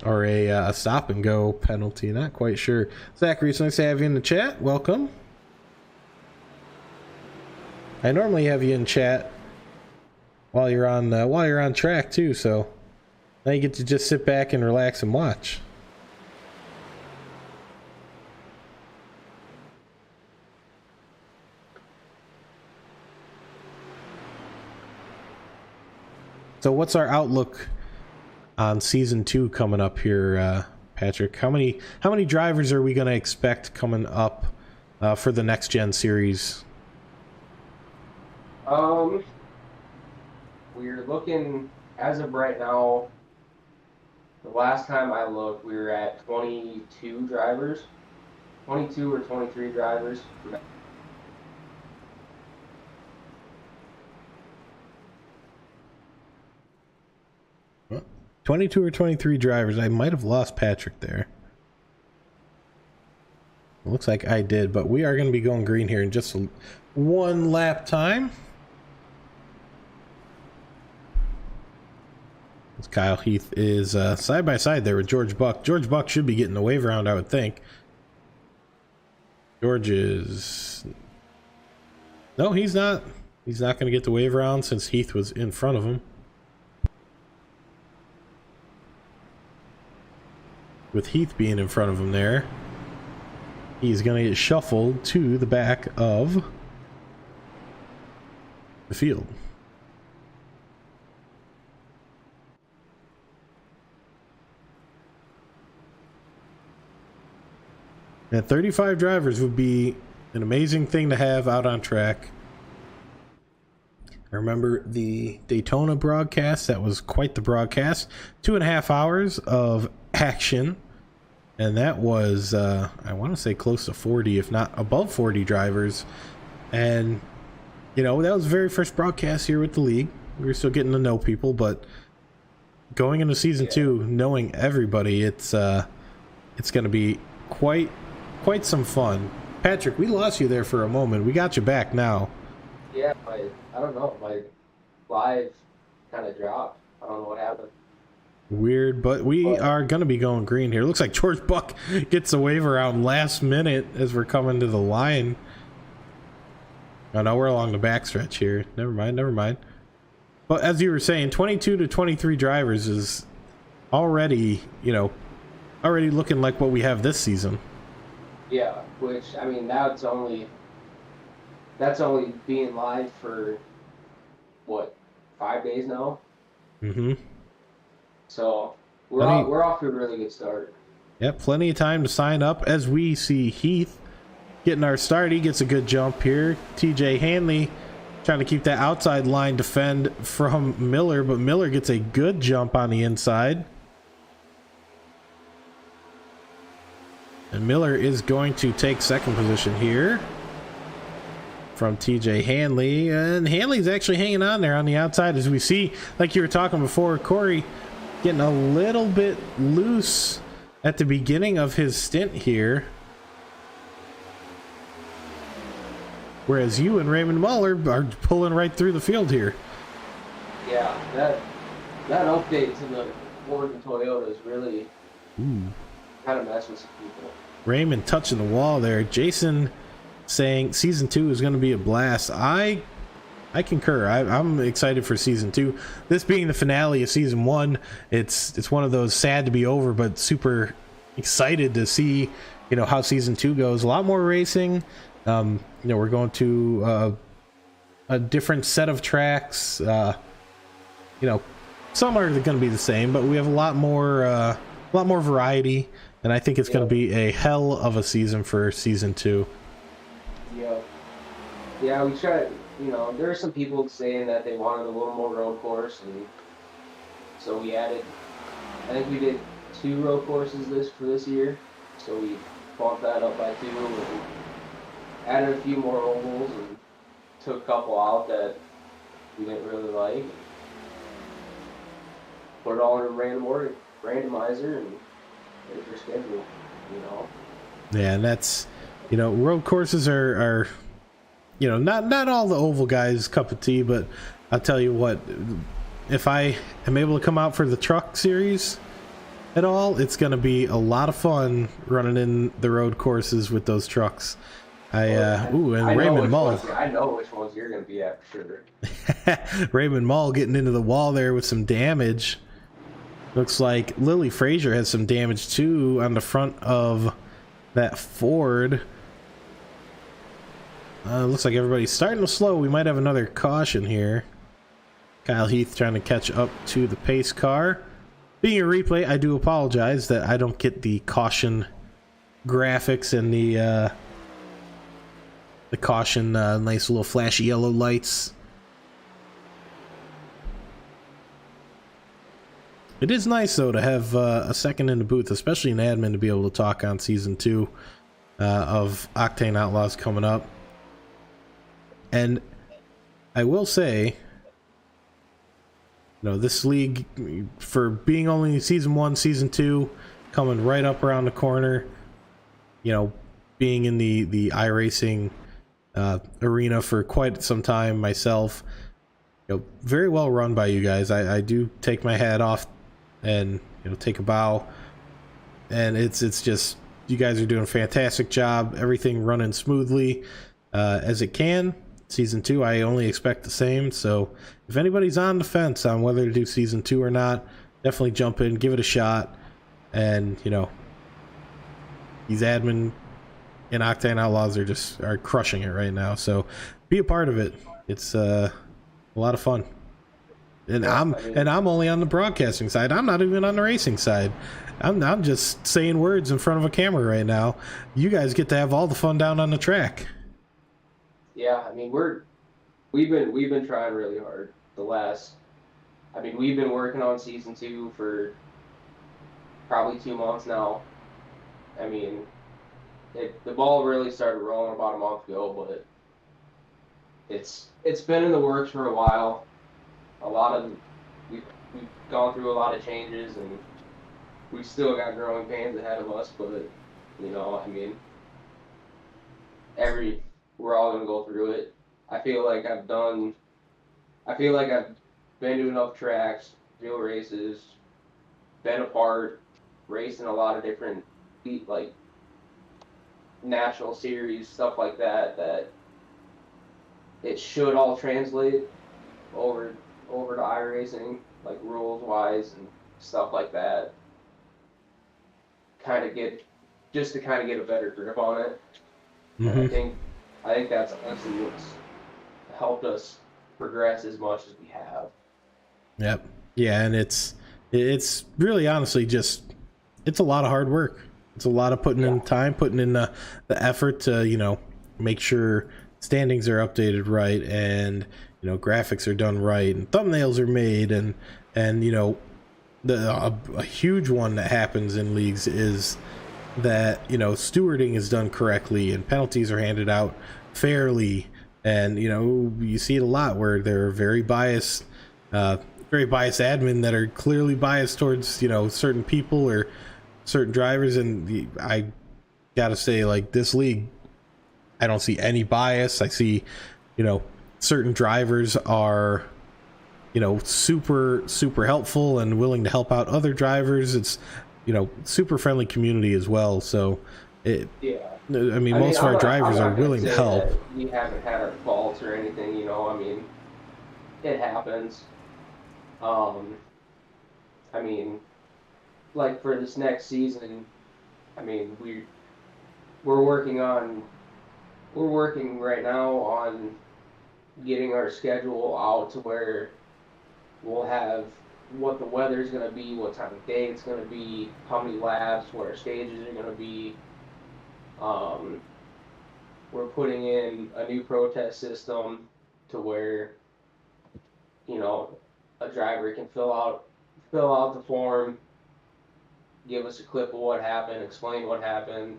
or a stop-and-go penalty. Not quite sure. Zachary, it's nice to have you in the chat. Welcome. I normally have you in chat while you're on track too, so now you get to just sit back and relax and watch. So what's our outlook on season 2 coming up here, Patrick? How many drivers are we going to expect coming up for the next gen series? We're looking, as of right now, the last time I looked, we were at 22 drivers. 22 or 23 drivers. 22 or 23 drivers. I might have lost Patrick there. Looks like I did, but we are going to be going green here in just one lap time. As Kyle Heath is side by side there with George Buck. George Buck should be getting the wave round, I would think. George is... No, he's not. He's not going to get the wave round since Heath was in front of him. With Heath being in front of him there, he's going to get shuffled to the back of the field. And 35 drivers would be an amazing thing to have out on track. I remember the Daytona broadcast. That was quite the broadcast. 2.5 hours of action. And that was, I want to say close to 40, if not above 40 drivers. And, you know, that was the very first broadcast here with the league. We were still getting to know people, but going into season 2, knowing everybody, it's going to be quite some fun. Patrick, we lost you there for a moment. We got you back now. Yeah, I don't know. My live kind of dropped. I don't know what happened. Weird, but we are going to be going green here. Looks like George Buck gets a wave around last minute as we're coming to the line. Oh no, we're along the backstretch here. Never mind. But as you were saying, 22 to 23 drivers is already, already looking like what we have this season. Yeah, which, I mean, that's only being live for, what, 5 days now? Mm-hmm. So we're off to a really good start. Yep, plenty of time to sign up. As we see Heath getting our start, he gets a good jump here. TJ Hanley trying to keep that outside line defend from Miller, but Miller gets a good jump on the inside. And Miller is going to take second position here from TJ Hanley. And Hanley's actually hanging on there on the outside, as we see, like you were talking before, Corey getting a little bit loose at the beginning of his stint here. Whereas you and Raymond Muller are pulling right through the field here. Yeah, that update to the Ford and Toyota is really kind of messing with some people. Raymond touching the wall there. Jason saying season 2 is going to be a blast. I concur. I'm excited for season 2. This being the finale of season 1, it's one of those sad to be over, but super excited to see how season 2 goes. A lot more racing. We're going to a different set of tracks. Some are going to be the same, but we have a lot more variety, and I think it's going to be a hell of a season for season 2. Yeah, we tried. There are some people saying that they wanted a little more road course, and so we added. I think we did 2 road courses for this year, so we bumped that up by 2. And added a few more ovals and took a couple out that we didn't really like. Put it all in a randomizer and hit your schedule, Yeah, and that's, road courses are not all the oval guys' cup of tea, but I'll tell you what, if I am able to come out for the truck series at all, it's going to be a lot of fun running in the road courses with those trucks. Raymond Mull. I know which ones you're going to be at for sure. Raymond Mull getting into the wall there with some damage. Looks like Lily Frazier has some damage too on the front of that Ford. Looks like everybody's starting to slow. We might have another caution here. Kyle Heath trying to catch up to the pace car. Being a replay, I do apologize that I don't get the caution graphics and the caution nice little flashy yellow lights. It is nice though to have a second in the booth, especially an admin, to be able to talk on season 2 of Octane Outlaws coming up. And I will say, this league, for being only season 1, season 2, coming right up around the corner, being in the iRacing arena for quite some time myself, very well run by you guys. I do take my hat off and take a bow, and it's just, you guys are doing a fantastic job. Everything running smoothly as it can. Season 2, I only expect the same. So if anybody's on the fence on whether to do season 2 or not, definitely jump in, give it a shot. And these admin and Octane Outlaws are crushing it right now. So be a part of it. It's a lot of fun. And I'm only on the broadcasting side. I'm not even on the racing side. I'm just saying words in front of a camera right now. You guys get to have all the fun down on the track. Yeah, I mean we've been trying really hard. We've been working on season 2 for probably 2 months now. I mean, the ball really started rolling about a month ago, but it's been in the works for a while. We've gone through a lot of changes, and we've still got growing pains ahead of us. But we're all gonna go through it. I feel like I've been to enough tracks, real races, been apart, raced in a lot of different like national series, stuff like that, that it should all translate over to iRacing, like rules wise and stuff like that. Kind of get to kind of get a better grip on it. And I think that's honestly what's helped us progress as much as we have. Yep. Yeah, and it's really honestly just it's a lot of hard work. It's a lot of putting in time, putting in the effort to, you know, make sure standings are updated right, and you know, graphics are done right, and thumbnails are made, and you know, a huge one that happens in leagues is that, you know, stewarding is done correctly and penalties are handed out fairly. And you know, you see it a lot where there are very biased admin that are clearly biased towards, you know, certain people or certain drivers. And I gotta say, like, this league, I don't see any bias. I see, you know, certain drivers are, you know, super helpful and willing to help out other drivers. It's, you know, super friendly community as well. So I mean, most of our drivers are willing to help. We haven't had our faults or anything, you know. I mean, it happens. I mean, like for this next season, I mean, we're working right now on getting our schedule out to where we'll have what the weather's going to be, what time of day it's going to be, how many laps, what our stages are going to be. We're putting in a new protest system to where, you know, a driver can fill out the form, give us a clip of what happened, explain what happened,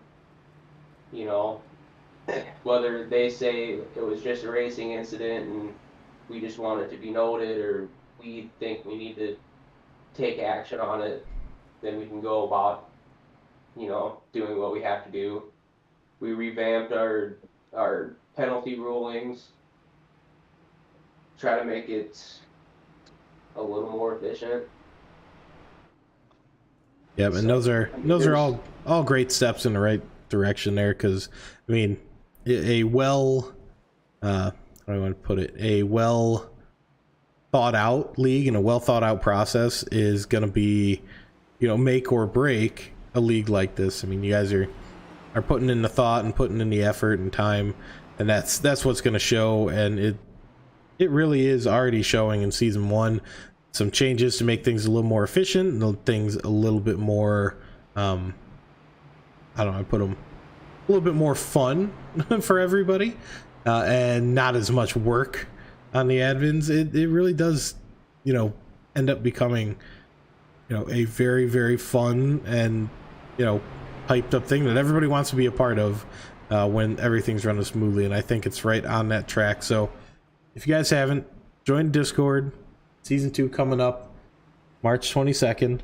you know, whether they say it was just a racing incident and we just want it to be noted, or we think we need to take action on it, then we can go about, you know, doing what we have to do. We revamped our penalty rulings, try to make it a little more efficient. Yep, and those are all great steps in the right direction there, because I mean, a well how do I want to put it, a well thought out league and a well thought out process is going to be, you know, make or break a league like this. I mean, you guys are putting in the thought and putting in the effort and time, and that's what's going to show. And it really is already showing in season 1. Some changes to make things a little more efficient and things a little bit more I don't know, I put them a little bit more fun for everybody, and not as much work on the admins. It really does, you know, end up becoming, you know, a very, very fun and, you know, hyped up thing that everybody wants to be a part of when everything's running smoothly. And I think it's right on that track. So if you guys haven't, join Discord. Season 2 coming up March 22nd.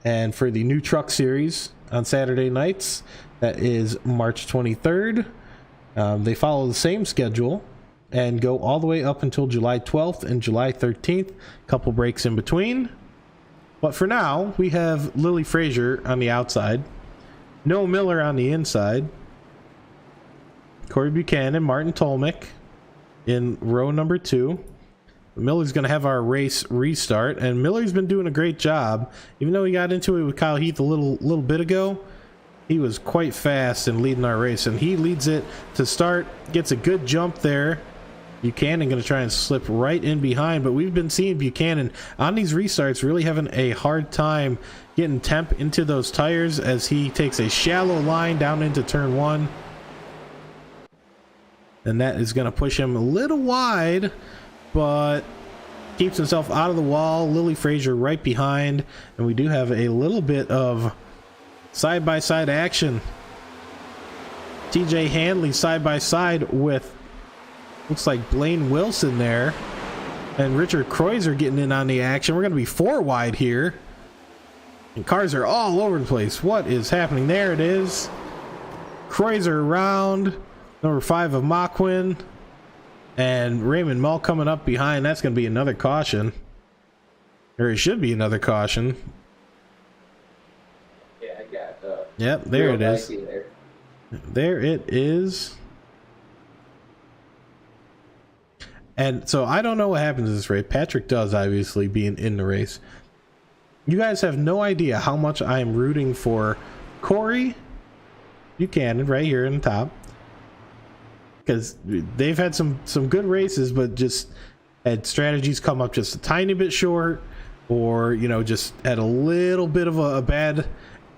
And for the new truck series on Saturday nights, that is March 23rd. They follow the same schedule and go all the way up until July 12th and July 13th. Couple breaks in between. But for now, we have Lily Frazier on the outside, Noah Miller on the inside, Corey Buchanan, Martin Tolmick in row number 2. Miller's going to have our race restart, and Miller's been doing a great job. Even though he got into it with Kyle Heath a little bit ago, he was quite fast in leading our race, and he leads it to start, gets a good jump there. Buchanan going to try and slip right in behind, but we've been seeing Buchanan on these restarts really having a hard time getting temp into those tires as he takes a shallow line down into turn 1. And that is going to push him a little wide, but keeps himself out of the wall. Lily Frazier right behind, and we do have a little bit of side-by-side action. TJ Handley side-by-side with, looks like Blaine Wilson there, and Richard Kreuzer getting in on the action. We're going to be 4 wide here, and cars are all over the place. What is happening? There it is. Kreuzer around, number 5 of Mockwin, and Raymond Mull coming up behind. That's going to be another caution, or it should be another caution. Yep, there it is. There. There it is. And so I don't know what happens in this race. Patrick does, obviously, being in the race. You guys have no idea how much I am rooting for Corey Buchanan right here in the top. Because they've had some good races, but just had strategies come up just a tiny bit short, or, you know, just had a little bit of a bad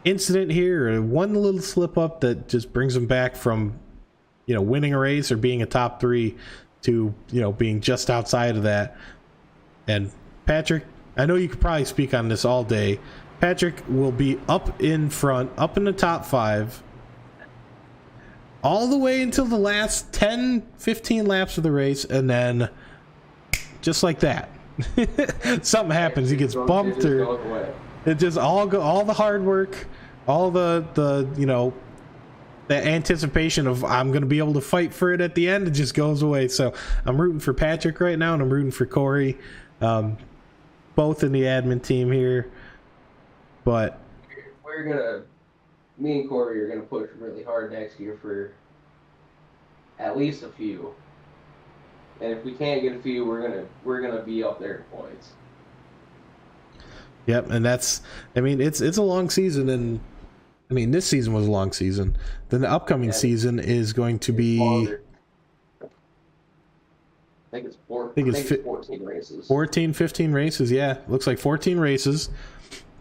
incident here, or one little slip up that just brings them back from, you know, winning a race or being a top 3 to, you know, being just outside of that. And Patrick, I know you could probably speak on this all day. Patrick will be up in front, up in the top 5, all the way until the last 10-15 laps of the race, and then just like that something happens, he gets bumped, or it just all the hard work, all the you know, the anticipation of I'm gonna be able to fight for it at the end, it just goes away. So I'm rooting for Patrick right now, and I'm rooting for Corey, both in the admin team here. But me and Corey are gonna push really hard next year for at least a few. And if we can't get a few, we're gonna be up there in points. Yep, and that's, I mean, it's a long season, and I mean, this season was a long season. Then the upcoming season is going to be longer. I think it's 14 races. 15 races, yeah. Looks like 14 races.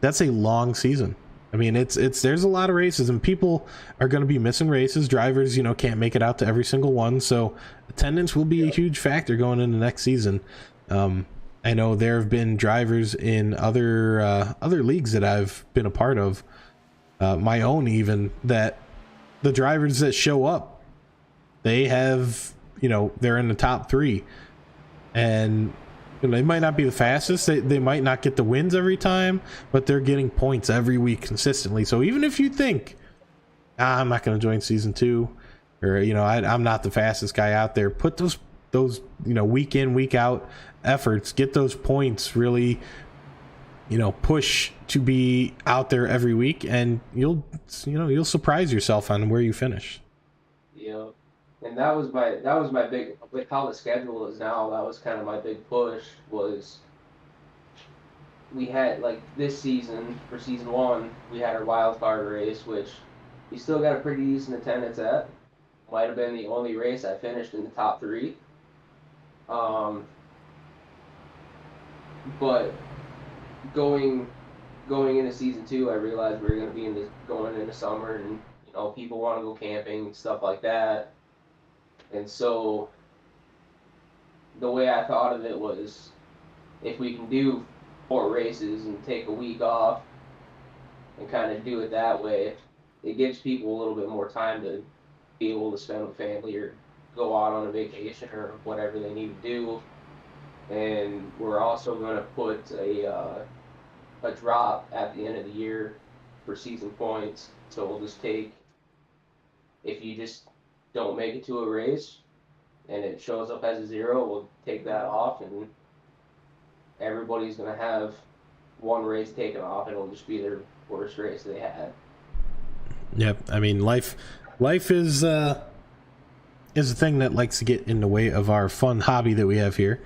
That's a long season. I mean, there's a lot of races, and people are going to be missing races. Drivers, you know, can't make it out to every single one, so attendance will be a huge factor going into next season. I know there have been drivers in other leagues that I've been a part of, my own even, that the drivers that show up, they have, you know, they're in the top 3, and you know, they might not be the fastest, they might not get the wins every time, but they're getting points every week consistently. So even if you think, I'm not going to join season 2, or, you know, I'm not the fastest guy out there, put those you know, week in, week out efforts, get those points, really, you know, push to be out there every week, and you'll surprise yourself on where you finish. Yeah. And that was my big, with how the schedule is now, that was kind of my big push, was we had, like, this season, for season 1, we had our wild card race, which we still got a pretty decent attendance at. Might have been the only race I finished in the top 3. But going into season 2, I realized we were going to be going into summer, and, you know, people want to go camping and stuff like that. And so the way I thought of it was, if we can do 4 races and take a week off and kind of do it that way, it gives people a little bit more time to be able to spend with family or go out on a vacation or whatever they need to do. And we're also going to put a drop at the end of the year for season points. So we'll just take, if you just don't make it to a race and it shows up as a 0, we'll take that off, and everybody's going to have 1 race taken off, and it'll just be their worst race they had. Yep. I mean, life is a thing that likes to get in the way of our fun hobby that we have here.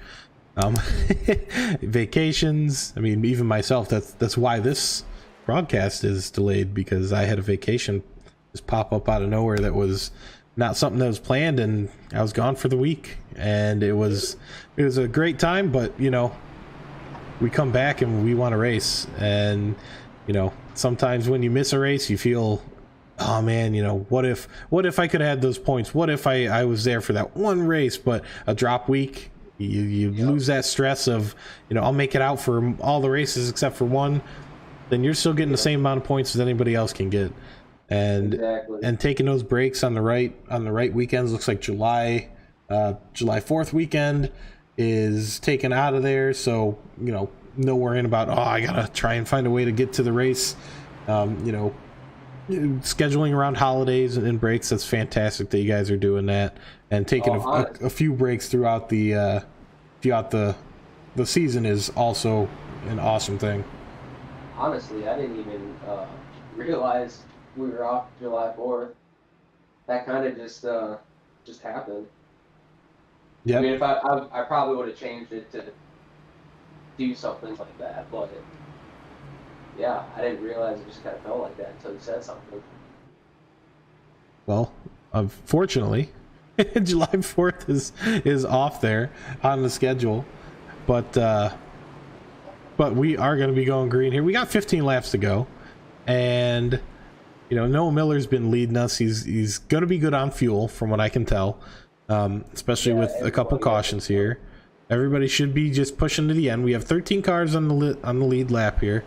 Vacations. I mean, even myself, that's why this broadcast is delayed, because I had a vacation just pop up out of nowhere that was not something that was planned, and I was gone for the week, and it was a great time. But, you know, we come back and we want to race, and, you know, sometimes when you miss a race, you feel, oh man, you know, what if I could have had those points? What if I was there for that one race? But a drop week, you lose that stress of, you know, I'll make it out for all the races except for one. Then you're still getting the same amount of points as anybody else can get. And Exactly. and taking those breaks on the right weekends. Looks like July 4th weekend is taken out of there, so, you know, no worrying about, oh, I gotta try and find a way to get to the race. You know, scheduling around holidays and breaks, that's fantastic that you guys are doing that, and taking a few breaks throughout the season is also an awesome thing. Honestly, I didn't even realize we were off July 4th. That kind of just happened. I mean, Yep. if I probably would have changed it to do something like that, but yeah, I didn't realize it just kind of felt like that until you said something. Well, unfortunately, July 4th is off there on the schedule, but we are going to be going green here. We got 15 laps to go, and Noah Miller's been leading us. He's going to be good on fuel, from what I can tell, especially with a couple cautions here. Everybody should be just pushing to the end. We have 13 cars on the lead lap here.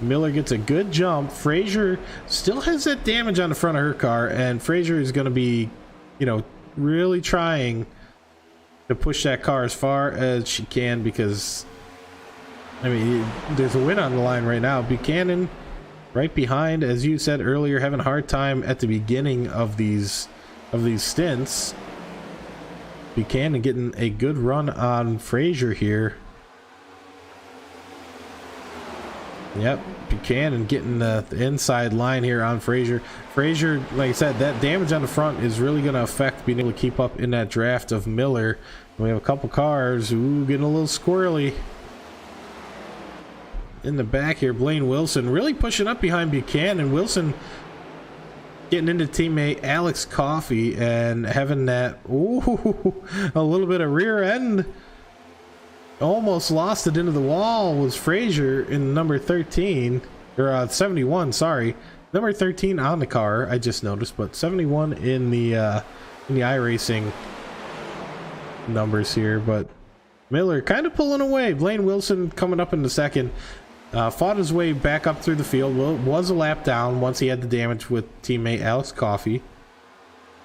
Miller gets a good jump. Frazier still has that damage on the front of her car, and Frazier is going to be, really trying to push that car as far as she can, because, I mean, there's a win on the line right now. Buchanan right behind, as you said earlier, having a hard time at the beginning of these stints. Buchanan getting a good run on Frazier here. Yep, Buchanan getting the inside line here on Frazier. Frazier, like I said, that damage on the front is really going to affect being able to keep up in that draft of Miller. We have a couple cars, getting a little squirrely. In the back here, Blaine Wilson really pushing up behind Buchanan. Wilson getting into teammate Alex Coffey and having that, a little bit of rear end. Almost lost it into the wall was Frazier in number 13, or 71, sorry. Number 13 on the car, I just noticed, but 71 in the iRacing numbers here. But Miller kind of pulling away. Blaine Wilson coming up in the second. Fought his way back up through the field. Was a lap down once he had the damage with teammate Alex Coffey.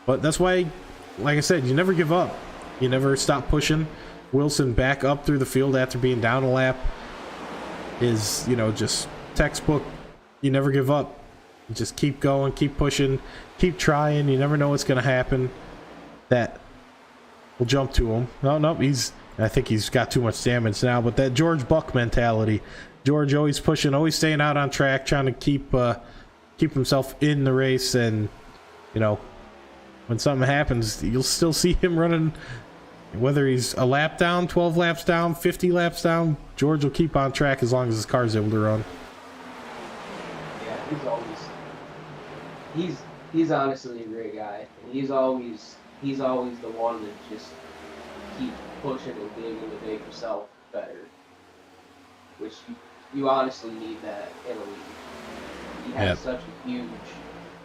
But that's why, like I said, you never give up. You never stop pushing. Wilson back up through the field after being down a lap is, just textbook. You never give up. You just keep going, keep pushing, keep trying. You never know what's going to happen. That will jump to him. No, I think he's got too much damage now, but that George Buck mentality. George always pushing, always staying out on track, trying to keep himself in the race. And, when something happens, you'll still see him running. Whether he's a lap down, 12 laps down, 50 laps down, George will keep on track as long as his car's able to run. Yeah, he's honestly a great guy. And he's always the one to just keep pushing and digging to make himself better. Which you honestly need that in a league. He has such a huge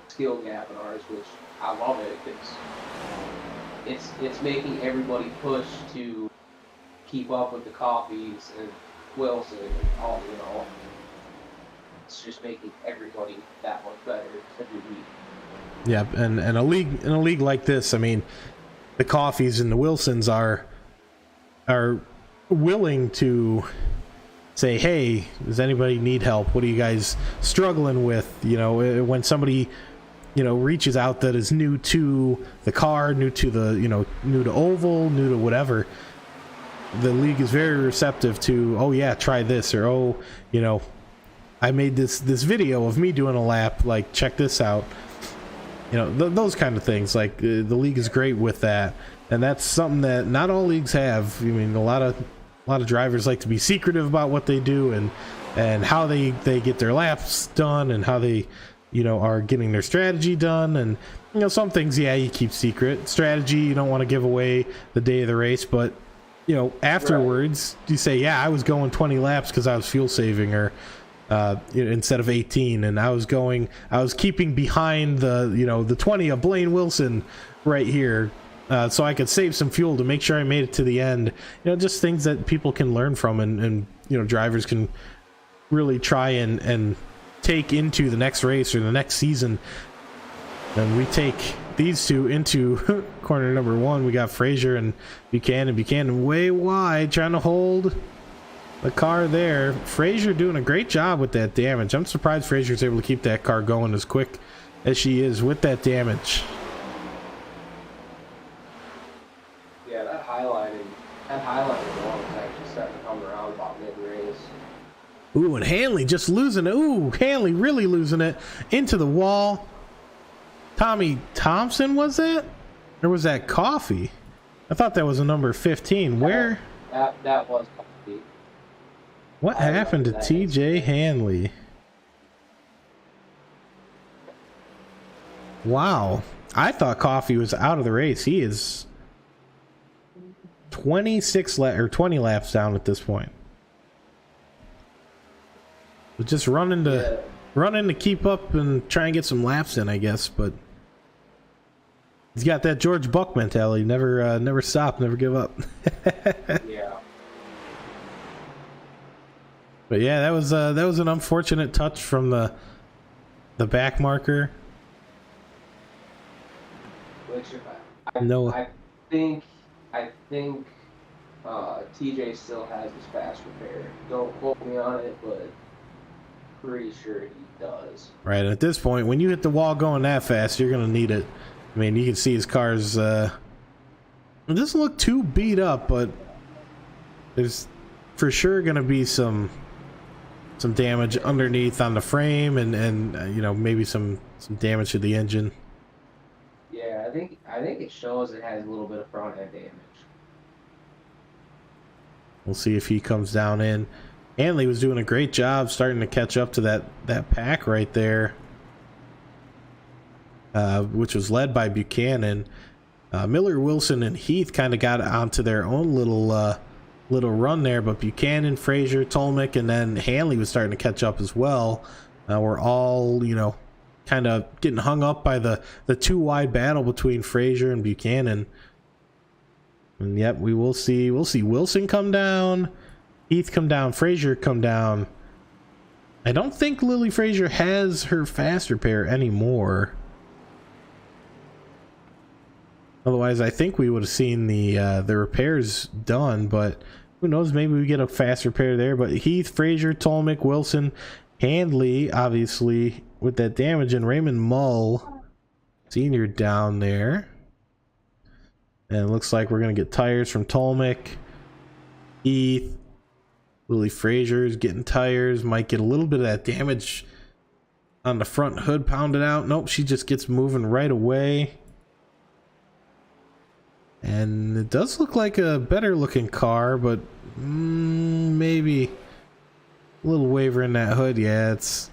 skill gap in ours, which I love it because it's making everybody push to keep up with the Coffeys and Wilson and all, it's just making everybody that much better every week. Yeah, and in a league like this, I mean, the Coffeys and the Wilsons are willing to say, hey, does anybody need help? What are you guys struggling with? When somebody reaches out that is new to the car, new to the, new to oval, new to whatever, the league is very receptive to, oh yeah, try this, or I made this video of me doing a lap, like check this out. Those kind of things. Like the league is great with that, and that's something that not all leagues have. I mean, a lot of drivers like to be secretive about what they do and how they get their laps done and how they are getting their strategy done. And some things, you keep secret. Strategy, you don't want to give away the day of the race, but afterwards, you say, yeah, I was going 20 laps because I was fuel saving, or instead of 18, and I was keeping behind the 20 of Blaine Wilson right here, so I could save some fuel to make sure I made it to the end. Just things that people can learn from, and drivers can really try and take into the next race or the next season. And we take these two into corner number one. We got Frazier and Buchanan way wide, trying to hold the car there. Frazier doing a great job with that damage. I'm surprised Frazier's able to keep that car going as quick as she is with that damage. Yeah, that highlighting wall is actually starting to come around about mid-race. Ooh, and Hanley just losing it. Ooh, Hanley really losing it into the wall. Tommy Thompson, was it? Or was that Coffee? I thought that was a number 15. Where? That was Coffee. What happened to TJ Hanley? Wow. I thought Coffee was out of the race. He is 20 laps down at this point. Just running to keep up and try and get some laps in, I guess, but he's got that George Buck mentality. Never stop, never give up. Yeah. But yeah, that was an unfortunate touch from the back marker. Which I think TJ still has his fast repair. Don't quote me on it, but pretty sure he does. Right, at this point, when you hit the wall going that fast, you're gonna need it. I mean, you can see his car's it doesn't look too beat up, but there's for sure gonna be some damage underneath on the frame and you know, maybe some damage to the engine. Yeah, I think it shows it has a little bit of front end damage. We'll see if he comes down in. Hanley was doing a great job starting to catch up to that pack right there, which was led by Buchanan. Miller, Wilson, and Heath kind of got onto their own little run there, but Buchanan, Frazier, Tolmick, and then Hanley was starting to catch up as well. We're all, you know, kind of getting hung up by the two wide battle between Frazier and Buchanan. And yep, we'll see Wilson come down, Heath come down, Frazier come down. I don't think Lily Frazier has her fast repair anymore. Otherwise, I think we would have seen the repairs done, but who knows? Maybe we get a fast repair there. But Heath, Frazier, Tolmick, Wilson, Handley, obviously with that damage, and Raymond Mull Sr. down there. And it looks like we're gonna get tires from Tolmick, Heath, Lily Frazier's getting tires. Might get a little bit of that damage on the front hood pounded out. Nope, she just gets moving right away. And it does look like a better looking car, but maybe a little waver in that hood. Yeah, it's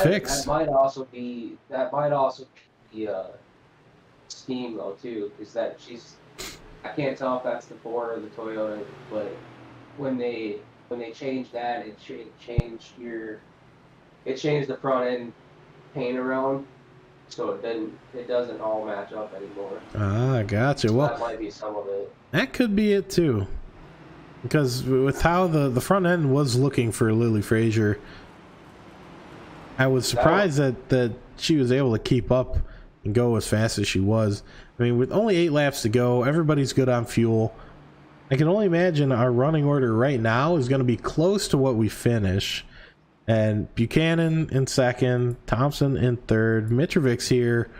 fixed. That might also be Steam though too, because I can't tell if that's the Ford or the Toyota, but when they changed that, it changed the front end paint around. So it doesn't all match up anymore. Ah, gotcha. So well, that might be some of it. That could be it too, because with how the front end was looking for Lily Frazier, I was surprised that she was able to keep up and go as fast as she was. I mean, with only 8 laps to go, everybody's good on fuel. I can only imagine our running order right now is going to be close to what we finish. And Buchanan in second, Thompson in third, Mitrovic's here,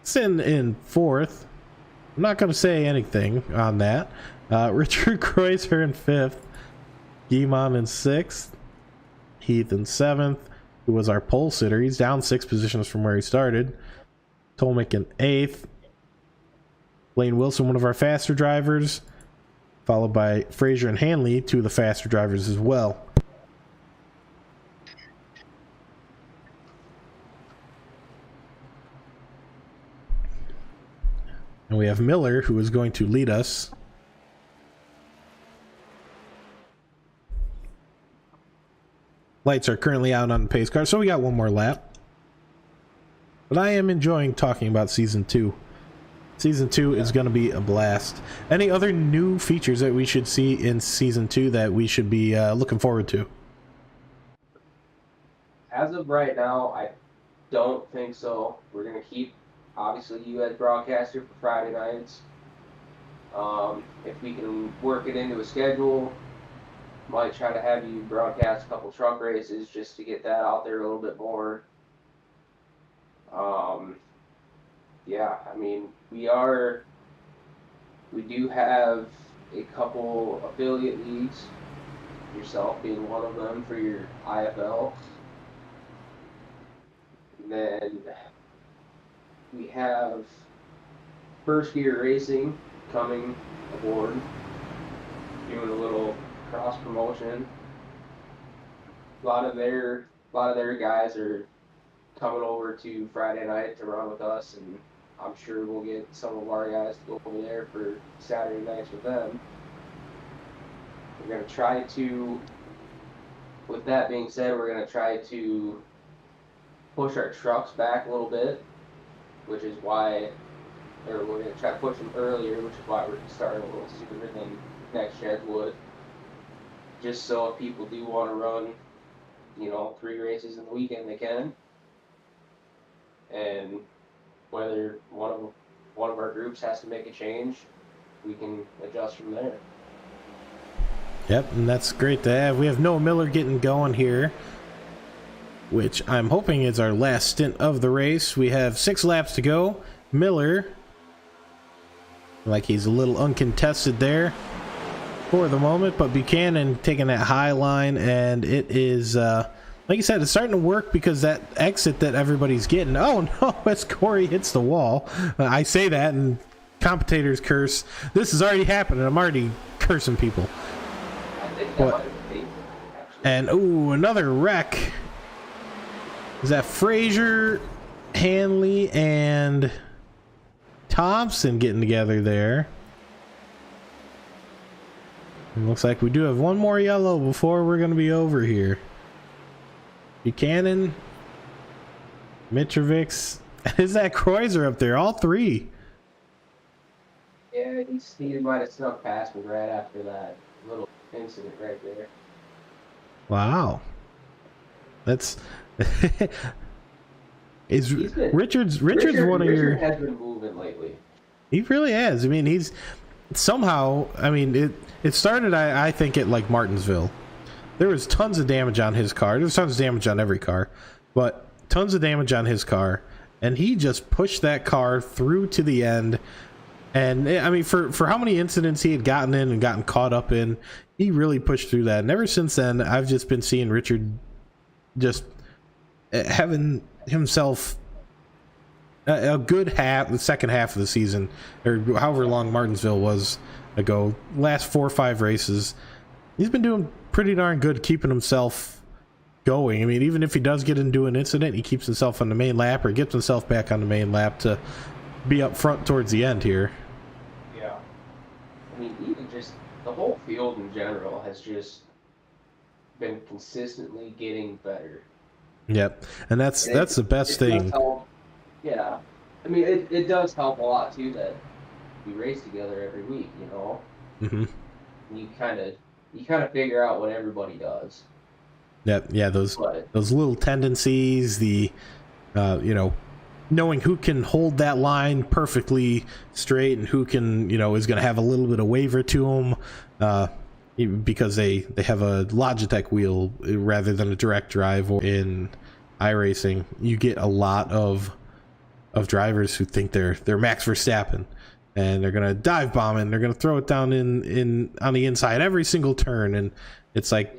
Sin in fourth. I'm not going to say anything on that. Richard Kreuzer in fifth, Guimond in sixth, Heath in seventh, who was our pole sitter. He's down 6 positions from where he started. Tolmick in eighth, Lane Wilson, one of our faster drivers, followed by Frazier and Hanley, 2 of the faster drivers as well. And we have Miller, who is going to lead us. Lights are currently out on the pace car, so we got one more lap. But I am enjoying talking about Season 2. Season 2 is going to be a blast. Any other new features that we should see in Season 2 that we should be looking forward to? As of right now, I don't think so. We're going to keep, obviously, you as broadcaster for Friday nights. If we can work it into a schedule, might try to have you broadcast a couple truck races just to get that out there a little bit more. Yeah, I mean, we do have a couple affiliate leagues yourself being one of them for your IFL. And then we have First Gear Racing coming aboard, doing a little cross promotion. A lot of their guys are coming over to Friday night to run with us, and I'm sure we'll get some of our guys to go over there for Saturday nights with them. We're going to try to, with that being said, we're going to try to push our trucks back a little bit, which is why, or we're going to try to push them earlier, which is why we're starting a little sooner than next shed would. Just so if people do want to run, 3 races in the weekend, they can. And whether one of our groups has to make a change, we can adjust from there. Yep, and that's great to have. We have Noah Miller getting going here, which I'm hoping is our last stint of the race. We have 6 laps to go. Miller, like he's a little uncontested there for the moment, but Buchanan taking that high line, and it is, like you said, it's starting to work because that exit that everybody's getting. Oh no, as Corey hits the wall. I say that, and commentators curse. This is already happening. I'm already cursing people. And ooh, another wreck. Is that Frazier, Hanley, and Thompson getting together there? It looks like we do have one more yellow before we're going to be over here. Buchanan, Mitrovic, is that Kreuzer up there? All 3. Yeah, he might have snuck past me right after that little incident right there. Wow. That's Richard's one of your... Richard has been moving lately. He really has. I mean, he's somehow, I mean, it started, I think, at like Martinsville. There was tons of damage on his car. There's tons of damage on every car, but tons of damage on his car, and he just pushed that car through to the end. And I mean, for how many incidents he had gotten in and gotten caught up in, he really pushed through that. And ever since then, I've just been seeing Richard just having himself a good the second half of the season, or however long Martinsville was ago, last 4 or 5 races. He's been doing pretty darn good keeping himself going. I mean, even if he does get into an incident, he keeps himself on the main lap or gets himself back on the main lap to be up front towards the end here. Yeah. I mean, even just the whole field in general has just been consistently getting better. Yep. And that's the best thing. Yeah. I mean, it does help a lot, too, that we race together every week, Mm-hmm. You kind of figure out what everybody does. Yeah, those little tendencies, the knowing who can hold that line perfectly straight and who can, is going to have a little bit of waver to them, because they have a Logitech wheel rather than a direct drive. Or in iRacing, you get a lot of drivers who think they're Max Verstappen, and they're gonna dive bomb it, and they're gonna throw it down in on the inside every single turn, and it's like,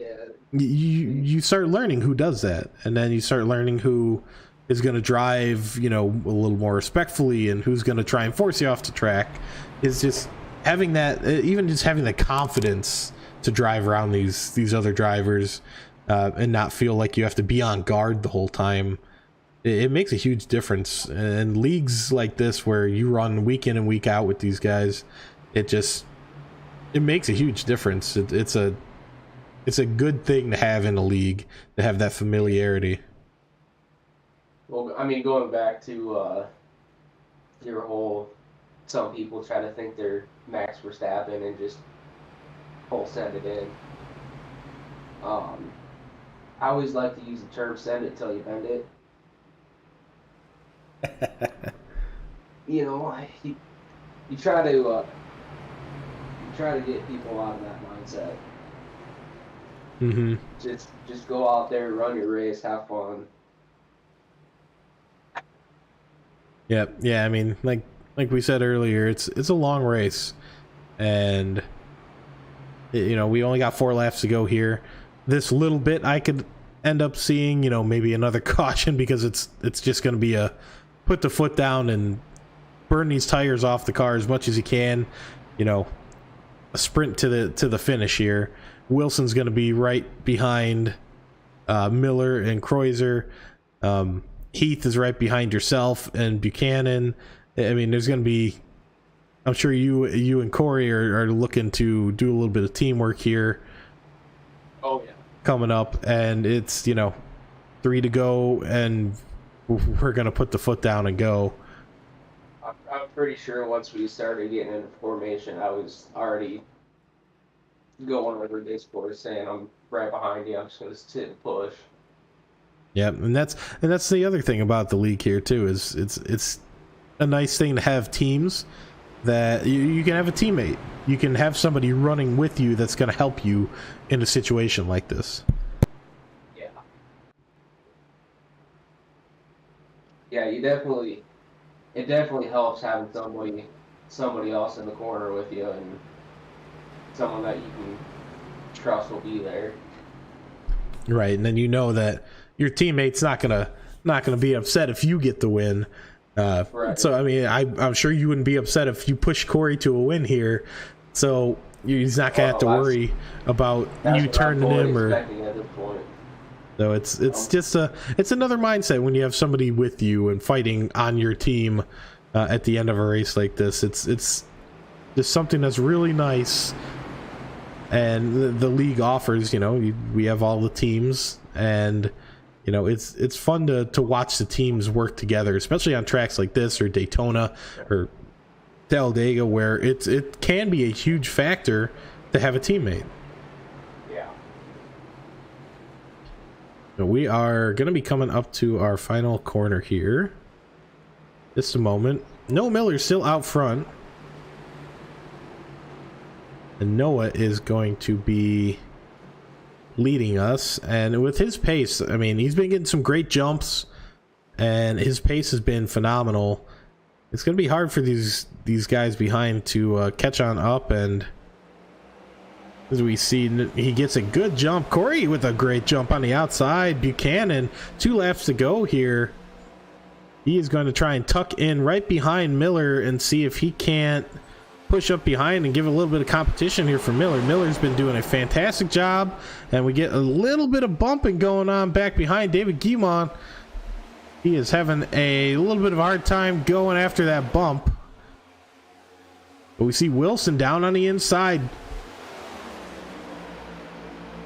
you start learning who does that, and then you start learning who is going to drive, a little more respectfully, and who's going to try and force you off the track. Is just having that, even just having the confidence to drive around these other drivers, and not feel like you have to be on guard the whole time. It makes a huge difference. And leagues like this, where you run week in and week out with these guys, it makes a huge difference. It's a good thing to have in a league, to have that familiarity. Well, I mean, going back to your whole, some people try to think they're Max Verstappen and just full send it in. I always like to use the term "send it till you bend it." You try to get people out of that mindset. Mm-hmm. Just go out there, run your race, have fun. Yep. Yeah. I mean, like we said earlier, it's a long race, and You know, we only got 4 laps to go here. This little bit I could end up seeing, you know, maybe another caution, because it's just going to be a put the foot down and burn these tires off the car as much as you can. You know, a sprint to the finish here. Wilson's going to be right behind Miller and Kreuzer. Heath is right behind yourself and Buchanan. I mean, there's going to be, I'm sure you and Corey are looking to do a little bit of teamwork here. Oh yeah. Coming up, and it's, you know, 3 to go, and we're going to put the foot down and go. I'm pretty sure once we started getting into formation, I was already going over this course saying, I'm right behind you, I'm just going to sit and push. Yeah, and that's the other thing about the league here too, is it's a nice thing to have teams that you can have a teammate. You can have somebody running with you that's going to help you in a situation like this. Yeah. Yeah, it definitely helps having somebody else in the corner with you, and someone that you can trust will be there. Right, and then you know that your teammate's not gonna be upset if you get the win. Right. So I mean, I'm sure you wouldn't be upset if you push Corey to a win here. So he's not gonna have to worry about you turning him or. So it's just it's another mindset when you have somebody with you and fighting on your team at the end of a race like this. It's just something that's really nice, and the league offers. You know, we have all the teams, and you know, it's fun to watch the teams work together, especially on tracks like this or Daytona or Talladega, where it can be a huge factor to have a teammate. Yeah. So we are going to be coming up to our final corner here. Just a moment. Noah Miller's still out front. And Noah is going to be leading us, and with his pace, I mean, he's been getting some great jumps, and his pace has been phenomenal. It's going to be hard for these guys behind to catch on up, and as we see, he gets a good jump. Corey with a great jump on the outside. Buchanan, 2 laps to go here. He is going to try and tuck in right behind Miller and see if he can't push up behind and give a little bit of competition here for Miller. Miller's been doing a fantastic job, and we get a little bit of bumping going on back behind David Guimond. He is having a little bit of a hard time going after that bump. But we see Wilson down on the inside.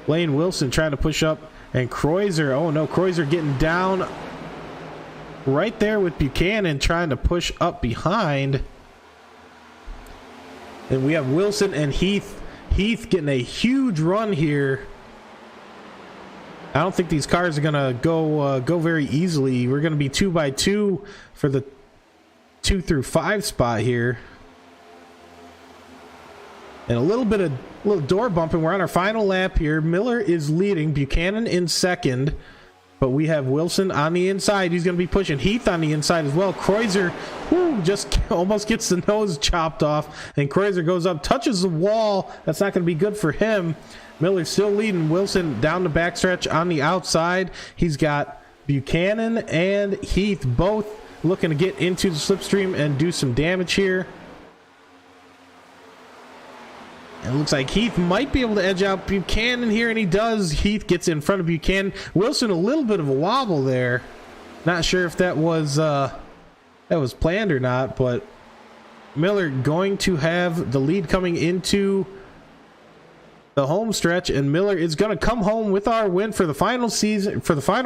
Lane Wilson trying to push up, and Kreuzer, oh no, Kreuzer getting down right there with Buchanan trying to push up behind. And we have Wilson and Heath getting a huge run here. I don't think these cars are gonna go very easily. We're gonna be 2 by 2 for the 2 through 5 spot here, and a little door bumping. We're on our final lap here. Miller is leading, Buchanan in second, but we have Wilson on the inside. He's going to be pushing Heath on the inside as well. Kreuzer, just almost gets the nose chopped off, and Kreuzer goes up, touches the wall. That's not going to be good for him. Miller's still leading. Wilson down the backstretch on the outside. He's got Buchanan and Heath both looking to get into the slipstream and do some damage here. It looks like Heath might be able to edge out Buchanan here, and he does. Heath gets in front of Buchanan. Wilson, a little bit of a wobble there. Not sure if that was planned or not, but Miller going to have the lead coming into the home stretch, and Miller is going to come home with our win for the final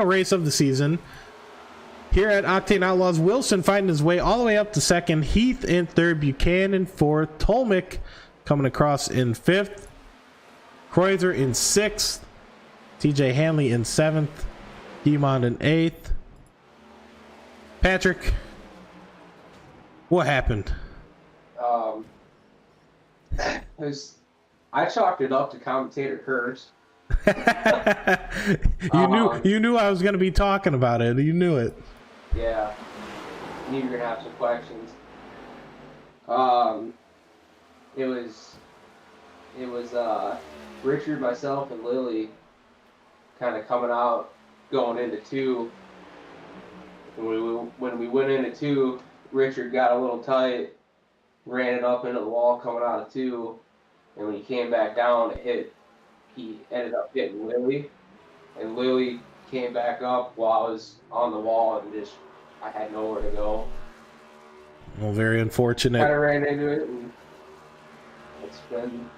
race of the season here at Octane Outlaws. Wilson finding his way all the way up to second. Heath in third. Buchanan fourth. Tolmick coming across in fifth. Kreuzer in sixth. TJ Hanley in seventh. Guimond in eighth. Patrick, what happened? I chalked it up to commentator curse. You knew I was going to be talking about it. You knew it. Yeah. I knew you were going to have some questions. it was Richard, myself, and Lily kind of coming out, going into two. When we went into two, Richard got a little tight, ran it up into the wall coming out of two, and when he came back down, he ended up hitting Lily, and Lily came back up while I was on the wall, and I had nowhere to go. Well, very unfortunate. Kind of ran into it, and it's been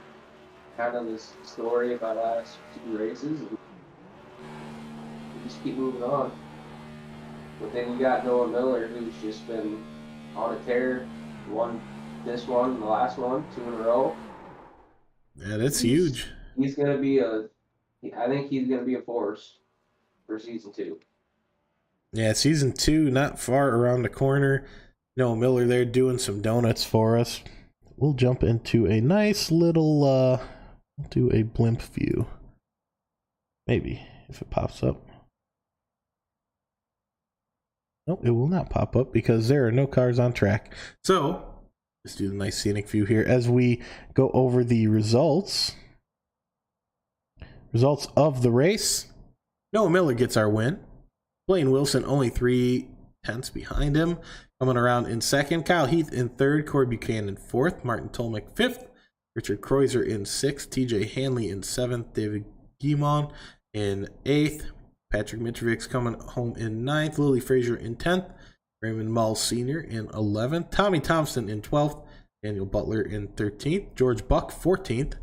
kind of this story of our last two races, and we just keep moving on. But then you got Noah Miller, who's just been on a tear. Won this one, the last one, 2 in a row. Yeah, that's huge. He's gonna be I think he's gonna be a force for season 2. Yeah, season 2 not far around the corner. Noah Miller there doing some donuts for us. We'll jump into a nice little do a blimp view. Maybe if it pops up. Nope, it will not pop up because there are no cars on track. So let's do the nice scenic view here as we go over the results. Results of the race. Noah Miller gets our win. Blaine Wilson only 3/10 behind him. Coming around in second. Kyle Heath in third. Corey Buchanan fourth. Martin Tolmick fifth. Richard Kreuzer in sixth. TJ Hanley in seventh. David Guimon in eighth. Patrick Mitrovic's coming home in ninth. Lily Frazier in 10th. Raymond Mull Sr. in 11th. Tommy Thompson in 12th. Daniel Butler in 13th. George Buck 14th.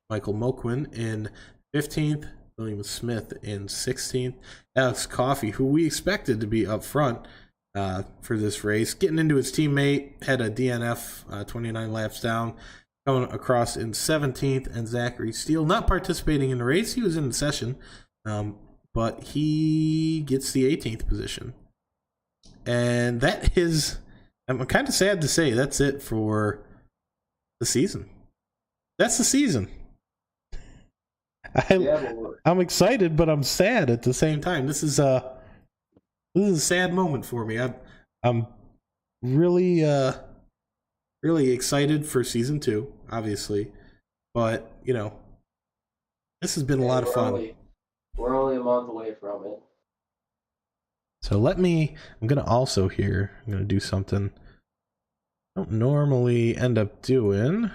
Michael Moquin in 15th. William Smith in 16th. Alex Coffey, who we expected to be up front for this race, getting into his teammate, had a DNF 29 laps down, coming across in 17th. And Zachary Steele not participating in the race. He was in the session, but he gets the 18th position. And that is, I'm kind of sad to say, that's it for the season. That's the season. I'm excited, but I'm sad at the same time. This is a sad moment for me. I'm really really excited for season 2, obviously, but this has been a lot of fun. We're only a month away from it. So I'm gonna also here. I'm gonna do something I don't normally end up doing.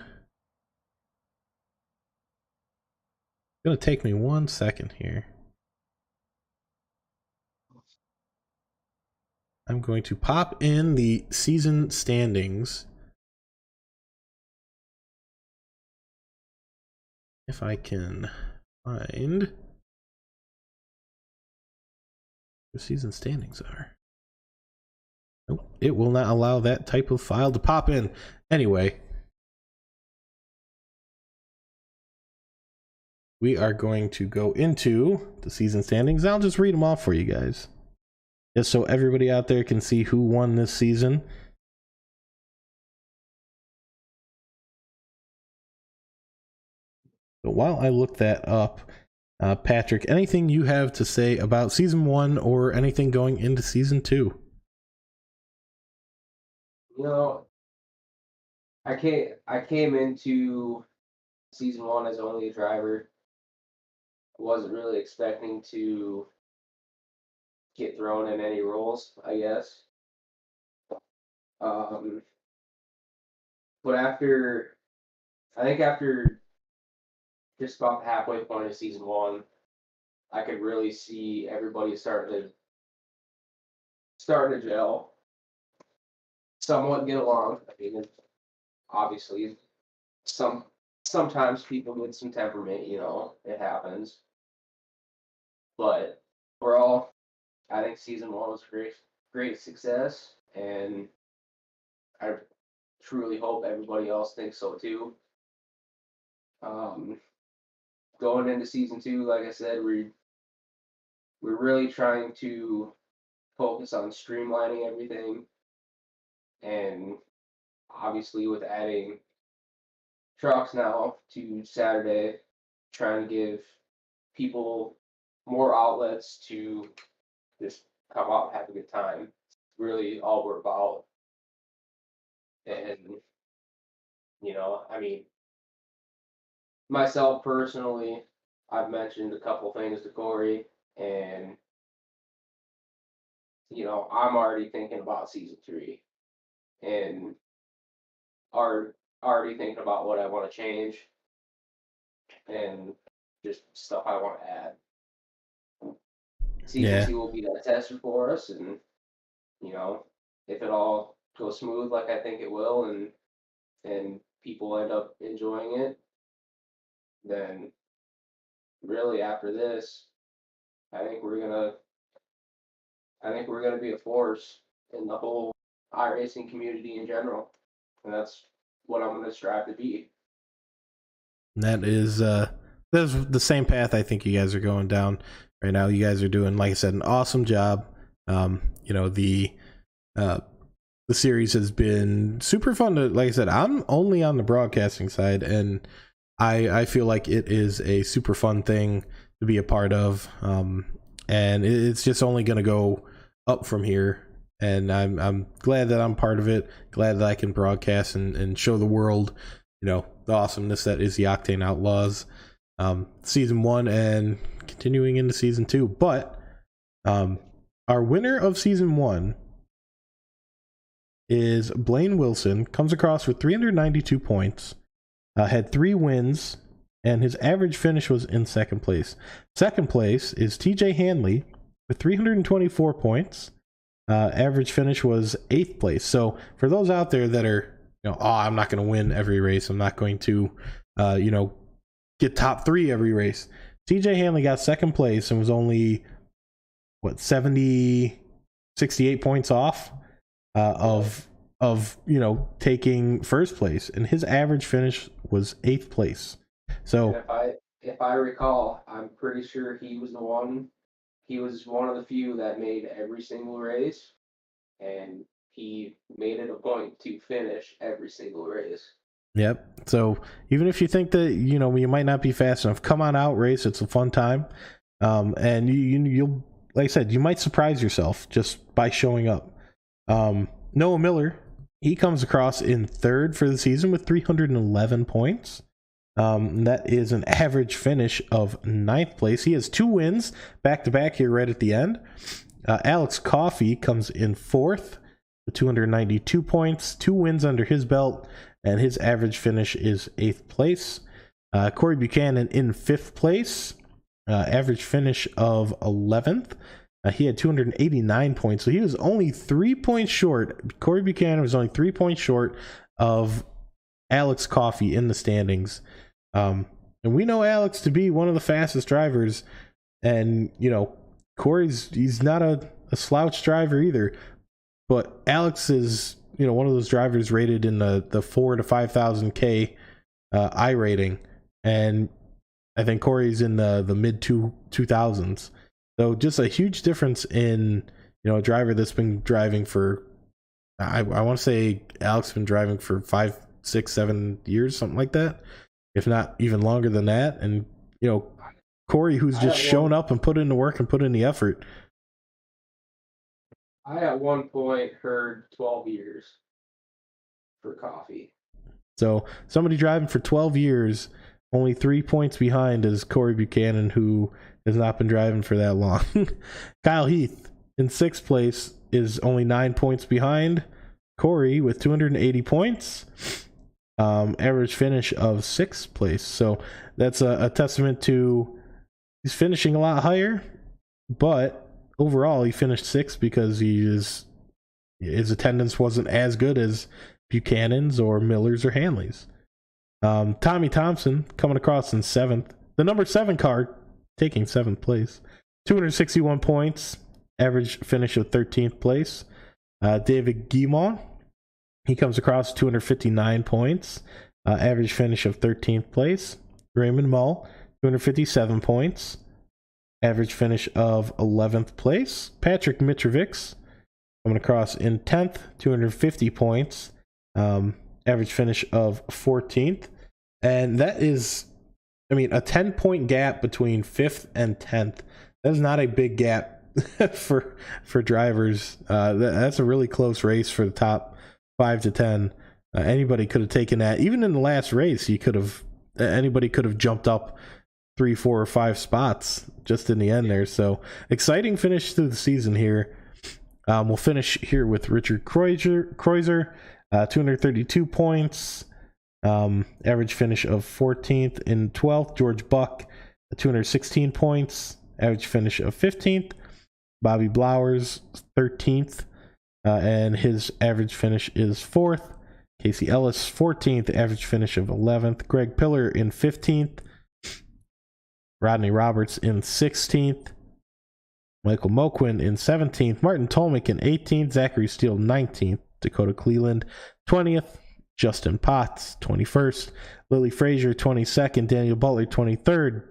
It's gonna take me 1 second here. I'm going to pop in the season standings. If I can find the season standings are. Nope, it will not allow that type of file to pop in. Anyway, we are going to go into the season standings. I'll just read them off for you guys, just so everybody out there can see who won this season. But while I look that up, Patrick, anything you have to say about season 1 or anything going into season 2? I came into season 1 as only a driver. I wasn't really expecting to get thrown in any roles, I guess. But I think after just about halfway point of season 1, I could really see everybody starting to gel, somewhat get along. I mean, obviously, sometimes people get some temperament, it happens. But overall, I think season 1 was a great success, and I truly hope everybody else thinks so too. Going into season 2, like I said, we're really trying to focus on streamlining everything, and obviously with adding trucks now to Saturday, trying to give people more outlets to just come out and have a good time. It's really all we're about. And I mean, myself personally, I've mentioned a couple things to Corey, and I'm already thinking about season 3, and are already thinking about what I want to change and just stuff I want to add. Season Yeah. 2 will be that tester for us, and if it all goes smooth like I think it will, and people end up enjoying it, then really after this, I think we're gonna be a force in the whole iRacing community in general, and that's what I'm gonna strive to be. That's the same path I think you guys are going down right now. You guys are doing, like I said, an awesome job. The series has been super fun to, like I said, I'm only on the broadcasting side, and I feel like it is a super fun thing to be a part of. And it's just only going to go up from here. And I'm glad that I'm part of it. Glad that I can broadcast and show the world, the awesomeness that is the Octane Outlaws, season 1 and continuing into season 2. But our winner of season 1 is Blaine Wilson. Comes across with 392 points, had 3 wins, and his average finish was in second place. Second place is TJ Hanley with 324 points. Average finish was 8th place. So for those out there that are, I'm not going to win every race, I'm not going to, get top 3 every race. TJ Hanley got second place and was only 68 points off of taking first place, and his average finish was 8th place. So if I recall, I'm pretty sure he was one of the few that made every single race, and he made it a point to finish every single race. Yep. So even if you think that you might not be fast enough, come on out, race. It's a fun time, and you'll, like I said, you might surprise yourself just by showing up. Noah Miller, he comes across in 3rd for the season with 311 points. That is an average finish of 9th place. He has 2 wins back to back here right at the end. Alex Coffey comes in 4th with 292 points, 2 wins under his belt, and his average finish is 8th place. Corey Buchanan in 5th place, average finish of 11th. He had 289 points, so he was only 3 points short. Corey Buchanan was only 3 points short of Alex Coffey in the standings. And we know Alex to be one of the fastest drivers, and he's not a slouch driver either, but Alex is one of those drivers rated in the 4 to 5,000 K I rating, and I think Corey's in the mid 2000s. So just a huge difference in a driver that's been driving for, I want to say Alex has been driving for 5, 6, 7 years, something like that, if not even longer than that. And Corey, who's just shown up and put in the work and put in the effort. I at one point heard 12 years for Coffey. So somebody driving for 12 years, only 3 points behind is Corey Buchanan, who has not been driving for that long. Kyle Heath in 6th place is only 9 points behind Corey with 280 points. Average finish of 6th place. So that's a testament to he's finishing a lot higher, but overall he finished 6th because his attendance wasn't as good as Buchanan's or Miller's or Hanley's. Tommy Thompson coming across in 7th. The number 7 car taking 7th place. 261 points. Average finish of 13th place. David Guimont, he comes across 259 points. Average finish of 13th place. Raymond Mull, 257 points. Average finish of 11th place. Patrick Mitrovic coming across in 10th, 250 points. Average finish of 14th. And that is, a 10-point gap between 5th and 10th. That is not a big gap for drivers. That's a really close race for the top 5 to 10. Anybody could have taken that. Even in the last race, you could have anybody could have jumped up 3, 4, or 5 spots just in the end there. So exciting finish to the season here. We'll finish here with Richard Kreuzer, 232 points. Average finish of 14th. In 12th, George Buck, 216 points. Average finish of 15th. Bobby Blowers, 13th. And his average finish is 4th. Casey Ellis, 14th. Average finish of 11th. Greg Pillar in 15th. Rodney Roberts in 16th. Michael Moquin in 17th. Martin Tolmick in 18th. Zachary Steele 19th. Dakota Cleland 20th. Justin Potts 21st. Lily Frazier 22nd. Daniel Butler 23rd.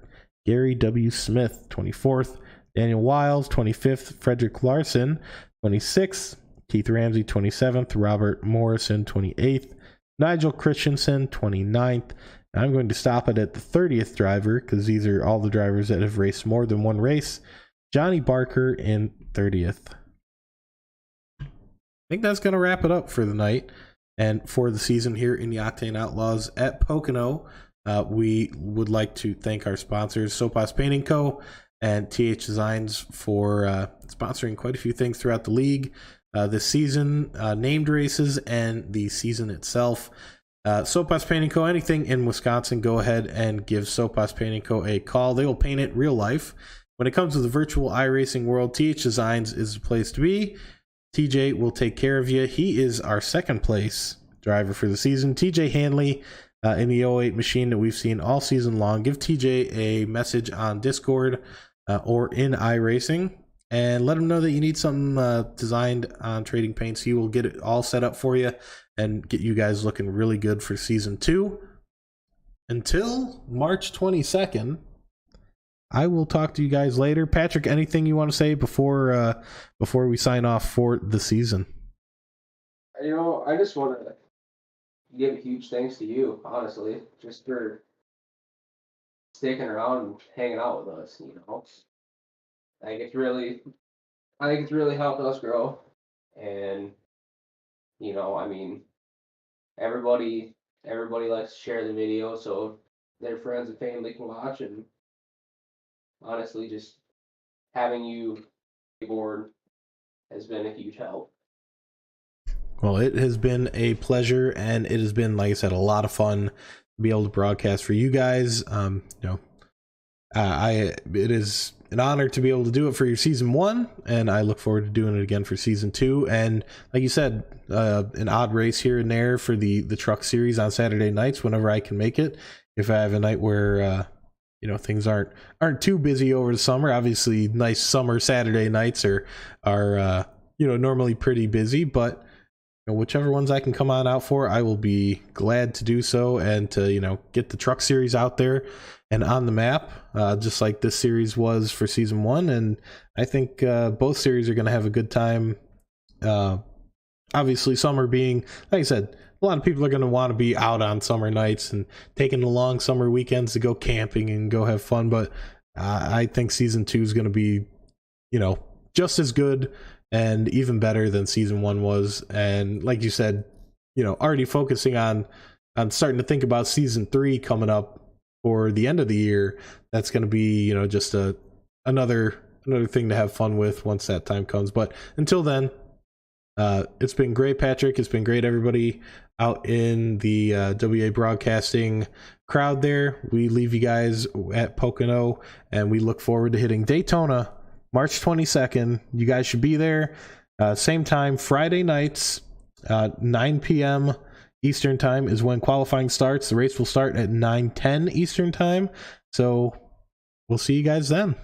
Gary W. Smith 24th. Daniel Wiles 25th. Frederick Larson 26th. Keith Ramsey 27th. Robert Morrison 28th. Nigel Christensen 29th. I'm going to stop it at the 30th driver because these are all the drivers that have raced more than one race. Johnny Barker in 30th. I think that's going to wrap it up for the night and for the season here in the Octane Outlaws at Pocono. We would like to thank our sponsors, Sopas Painting Co. and TH Designs, for sponsoring quite a few things throughout the league this season, named races, and the season itself. Sopas Painting Co., anything in Wisconsin, go ahead and give Sopas Painting Co. a call. They will paint it real life. When it comes to the virtual iRacing world, TH Designs is the place to be. TJ will take care of you. He is our second place driver for the season. TJ Hanley in the 08 machine that we've seen all season long. Give TJ a message on Discord or in iRacing and let him know that you need something designed on trading paints. He will get it all set up for you and get you guys looking really good for season 2. Until March 22nd, I will talk to you guys later. Patrick, anything you want to say before we sign off for the season? I just want to give a huge thanks to you, honestly, just for sticking around and hanging out with us. I think it's really helped us grow, and everybody likes to share the video so their friends and family can watch, and honestly, just having you aboard has been a huge help. Well, it has been a pleasure, and it has been, like I said, a lot of fun to be able to broadcast for you guys. It is an honor to be able to do it for your season 1, and I look forward to doing it again for season 2. And like you said, an odd race here and there for the truck series on Saturday nights whenever I can make it. If I have a night where things aren't too busy over the summer. Obviously, nice summer Saturday nights are normally pretty busy, but whichever ones I can come on out for, I will be glad to do so, and to get the truck series out there and on the map, just like this series was for season 1. And I think both series are going to have a good time. Obviously, summer being, like I said, a lot of people are going to want to be out on summer nights and taking the long summer weekends to go camping and go have fun. But I think season 2 is going to be, just as good and even better than season 1 was. And like you said, already focusing on starting to think about season 3 coming up for the end of the year. That's going to be, just another thing to have fun with once that time comes. But until then, it's been great, Patrick. It's been great, everybody out in the WA Broadcasting crowd there. We leave you guys at Pocono, and we look forward to hitting Daytona March 22nd. You guys should be there. Same time, Friday nights, 9 p.m. Eastern time is when qualifying starts. The race will start at 9:10 Eastern time. So we'll see you guys then.